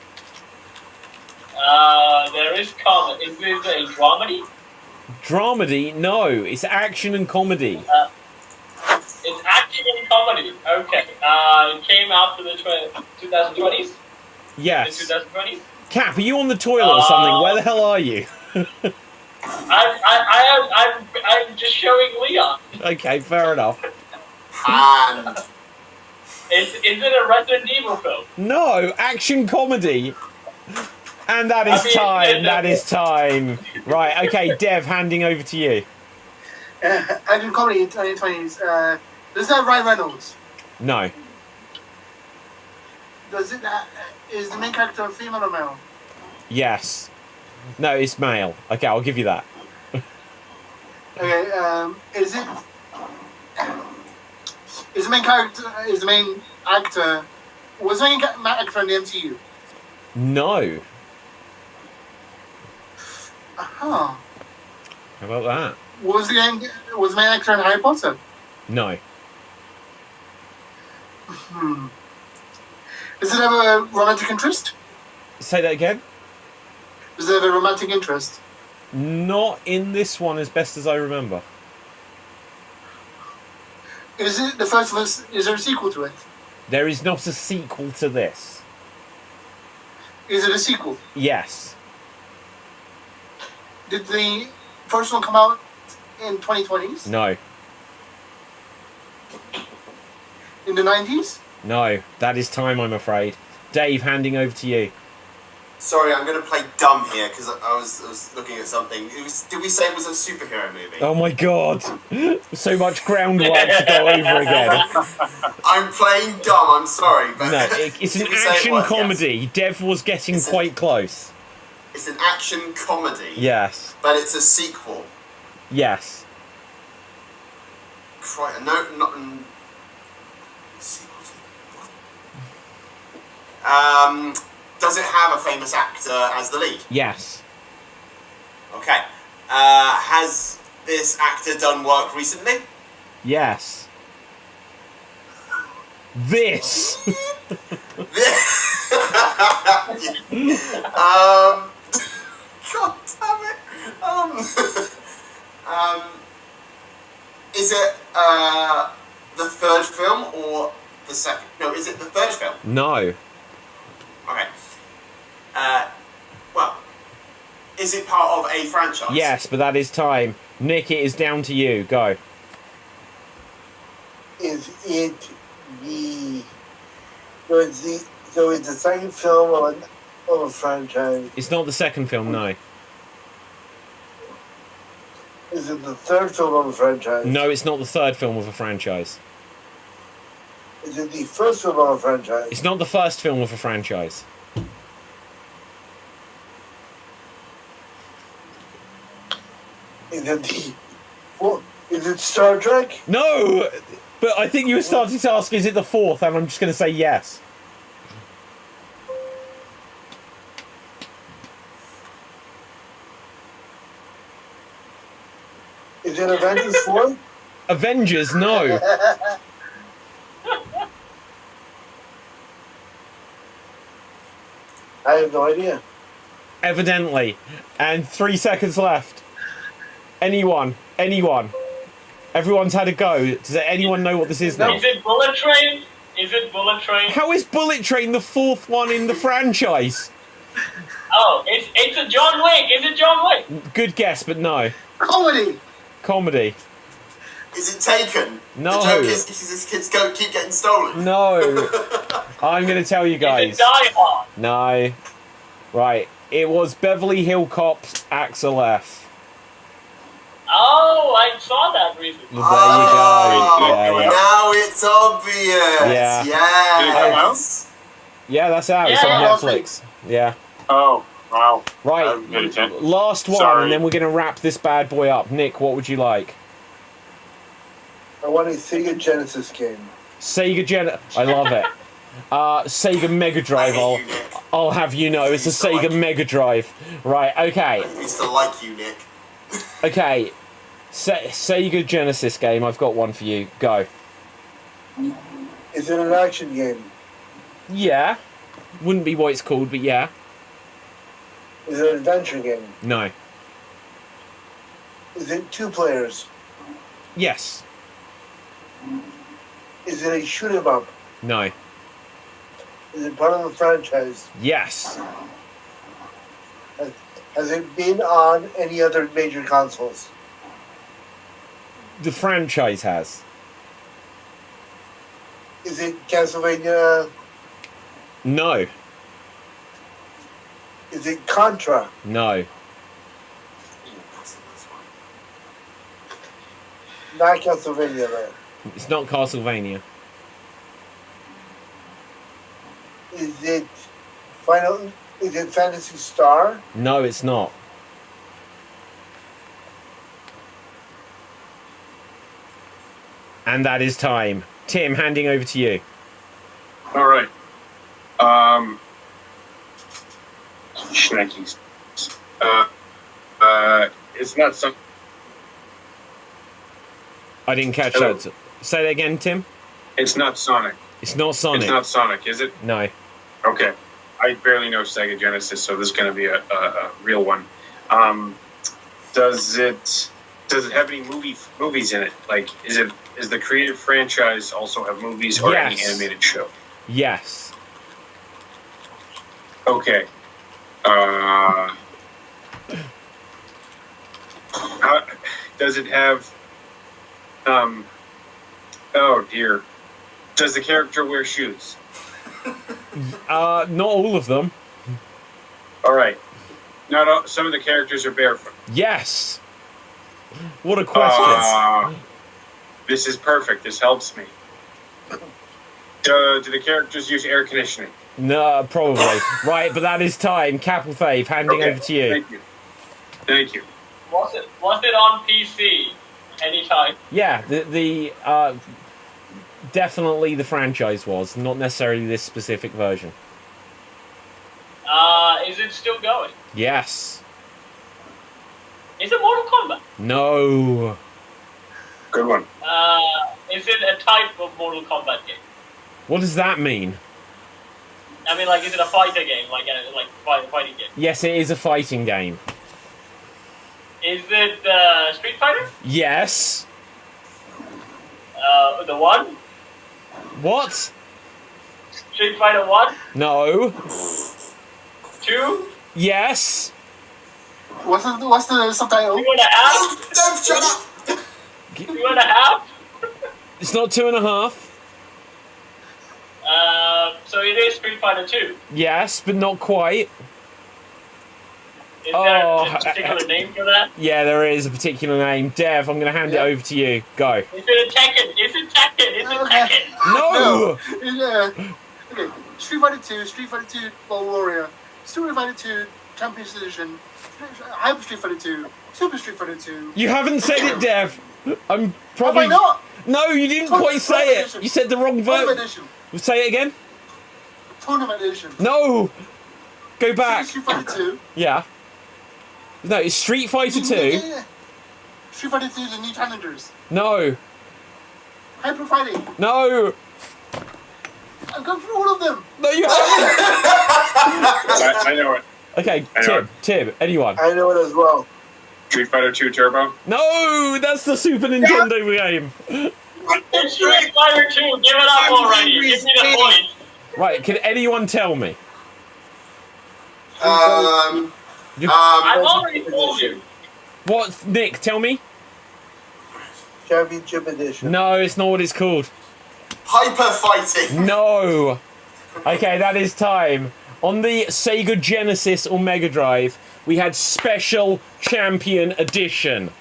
There is comedy. Is this a dramedy? Dramedy? No. It's action and comedy. It's action and comedy. Okay. It came after the 2020s. Yes. The 2020s. Cap, are you on the toilet or something? Where the hell are you? I'm just showing Leon. Okay, fair enough. And Is it a Resident Evil film? No, action comedy. And that is time. That is time. Right. Okay, Dev, handing over to you. Action comedy in 2020s. Does it have Ryan Reynolds? No. Does it is the main character female or male? Yes. No, it's male. Okay, I'll give you that. Okay. Is the main character? Is the main actor? Was the main actor in the MCU? No. Huh. How about that? Was the main actor in Harry Potter? No. Does it have a romantic interest? Say that again? Does it have a romantic interest? Not in this one, as best as I remember. Is it the first of us? Is there a sequel to it? There is not a sequel to this. Is it a sequel? Yes. Did the first one come out in 2020s? No. In the 90s? No. That is time, I'm afraid. Dave, handing over to you. Sorry, I'm going to play dumb here because I was looking at something. Did we say it was a superhero movie? Oh my god. So much groundwork to go over again. I'm playing dumb, I'm sorry. But No, it's an did we say it action was? comedy. Yes. Dev was getting quite close. It's an action comedy. Yes. But it's a sequel. Yes. No, not... Sequel to... Does it have a famous actor as the lead? Yes. Okay. Has this actor done work recently? Yes. This. God damn it. Is it the third film or the second? No, is it the third film? No. Okay. Well, is it part of a franchise? Yes, but that is time. Nick, it is down to you. Go. Is it the... So it's the second film of a franchise. It's not the second film, no. Is it the third film of a franchise? No, it's not the third film of a franchise. Is it the first film of a franchise? It's not the first film of a franchise. Is it the... Is it Star Trek? No! But I think you were starting to ask, is it the fourth? And I'm just going to say yes. Is it Avengers 4? Avengers, no. I have no idea. Evidently. And 3 seconds left. Anyone. Everyone's had a go. Does anyone know what this is now? Is it Bullet Train? Is it Bullet Train? How is Bullet Train the fourth one in the franchise? Oh, it's a John Wick. Is it John Wick? Good guess, but no. Comedy. Is it Taken? No. The joke is his kids keep getting stolen. No. I'm going to tell you guys. Is it Die Hard? No. Right. It was Beverly Hill Cops Axel F. Oh, I saw that recently. There you go. Yeah. Now it's obvious. Yeah. Yes. Yeah, that's out. It's Yeah. on Netflix. Yeah. Oh, wow. Right. Last one, Sorry. and then we're going to wrap this bad boy up. Nick, what would you like? I want a Sega Genesis game. Sega I love it. Sega Mega Drive. I'll have you know, it's a Sega Mega Drive. Right. Okay. I used to like you, Nick. Okay. Sega Genesis game. I've got one for you. Go. Is it an action game? Yeah. Wouldn't be what it's called, but yeah. Is it an adventure game? No. Is it 2 players? Yes. Is it a shoot 'em up? No. Is it part of a franchise? Yes. Has it been on any other major consoles? The franchise has. Is it Castlevania? No. Is it Contra? No. Not Castlevania, then. It's not Castlevania. Is it Final? Is it Fantasy Star? No, it's not. And that is time. Tim, handing over to you. All right. Schneckys. It's not some. I didn't catch Hello. that. Say that again, Tim. It's not Sonic. It's not Sonic. It's not Sonic, is it? No. Okay. I barely know Sega Genesis, so this is going to be a real one. Does it have any movies in it? Like, is the creative franchise also have movies or any Yes. animated show? Yes. Okay. Does it have? Oh dear. Does the character wear shoes? Not all of them. All right. Not all, some of the characters are barefoot. Yes. What a question. This is perfect. This helps me. Do the characters use air conditioning? No, probably. Right, but that is time. Capital Fave, handing Okay. over to you. Thank you. Thank you. Was it on PC anytime? Yeah, the definitely the franchise was, not necessarily this specific version. Is it still going? Yes. Is it Mortal Kombat? No. Good one. Is it a type of Mortal Kombat game? What does that mean? I mean, like, is it a fighter game, like fighting game? Yes, it is a fighting game. Is it Street Fighter? Yes. The one? What? Street Fighter 1? No. 2? Yes. What's the subtitle? 2.5? Dev, shut up! 2.5? It's not 2.5. So it is Street Fighter 2. Yes, but not quite. Is there a particular name for that? Yeah, there is a particular name. Dev, I'm going to hand it over to you. Go. Is it Tekken? Is it Tekken? Is it Okay. Tekken? No! Okay. Street Fighter 2, Street Fighter 2 Ball Warrior, Street Fighter 2 Champions Edition, Hyper Street Fighter 2, Super Street Fighter 2. You haven't said it, Dev. I'm Have probably... I not? No, you didn't Tournament quite say it. edition. You said the wrong Tournament verb. Edition. Say it again. Tournament Edition. No. Go back. Street Fighter 2. Yeah. No, it's Street Fighter 2. Yeah. Street Fighter 2 The New Challengers. No. Hyper Fighting. No. I've gone through all of them. No, you haven't. I know it. Okay, I know Tim, anyone? I know it as well. Street Fighter 2 Turbo. No, that's the Super Nintendo game. It's Street Fighter 2. Give it up already. Give me the point. Right, can anyone tell me? I've already told you. What, Nick, tell me? Championship Edition. No, it's not what it's called. Hyper fighting. No. Okay, that is time. On the Sega Genesis or Mega Drive, we had Special Champion Edition.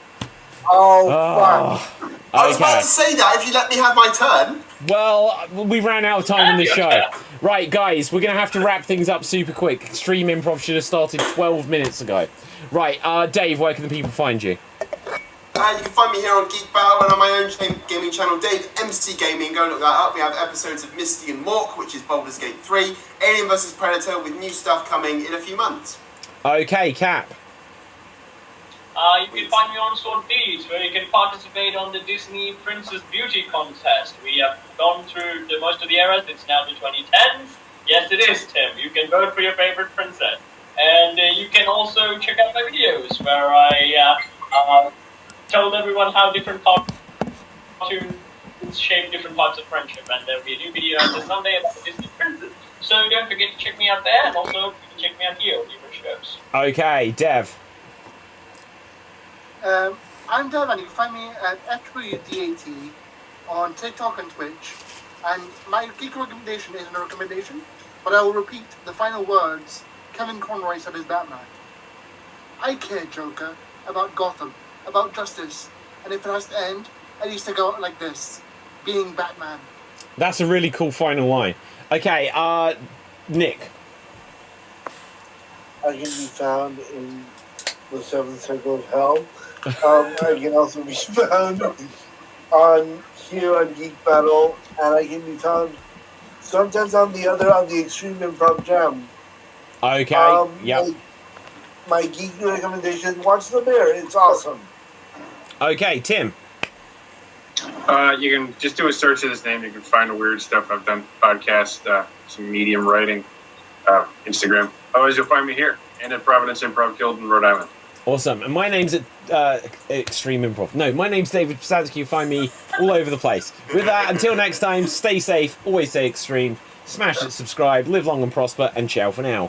Oh, fuck. I was about Okay. to say that if you let me have my turn. Well, we ran out of time on this show. Right, guys, we're going to have to wrap things up super quick. Extreme Improv should have started 12 minutes ago. Right, Dave, where can the people find you? You can find me here on Geek Battle and on my own gaming channel, Dave MC Gaming. Go look that up. We have episodes of Misty and Mork, which is Baldur's Gate 3, Alien vs Predator, with new stuff coming in a few months. Okay, Cap. You can find me on Sword Beats, where you can participate on the Disney Princess Beauty Contest. We have gone through most of the eras. It's now the 2010s. Yes, it is, Tim. You can vote for your favorite princess. And you can also check out my videos, where I told everyone how different cartoons shape different parts of friendship. And there'll be a new video on Sunday about the Disney Princess. So don't forget to check me out there, and also you can check me out here on different shows. Okay, Dev. I'm Dev, and you can find me at FWDAT on TikTok and Twitch. And my geek recommendation isn't a recommendation, but I will repeat the final words Kevin Conroy said as Batman. I care, Joker, about Gotham, about justice, and if it has to end, it needs to go out like this, being Batman. That's a really cool final line. Okay, Nick. I can be found in the Seventh Circle of Hell. I can also be found here on Geek Battle, and I can be found sometimes on the Xstreamed Improv Jam. Okay, yep. My geek recommendation, watch The Bear. It's awesome. Okay, Tim. You can just do a search of this name. You can find the weird stuff I've done. Podcast, some medium writing, Instagram. Otherwise, you'll find me here and at Providence Improv Guild in Rhode Island. Awesome. And my name's Extreme Improv. No, my name's David Assadie. You find me all over the place. With that, until next time, stay safe, always stay extreme, smash it, subscribe, live long and prosper, and ciao for now.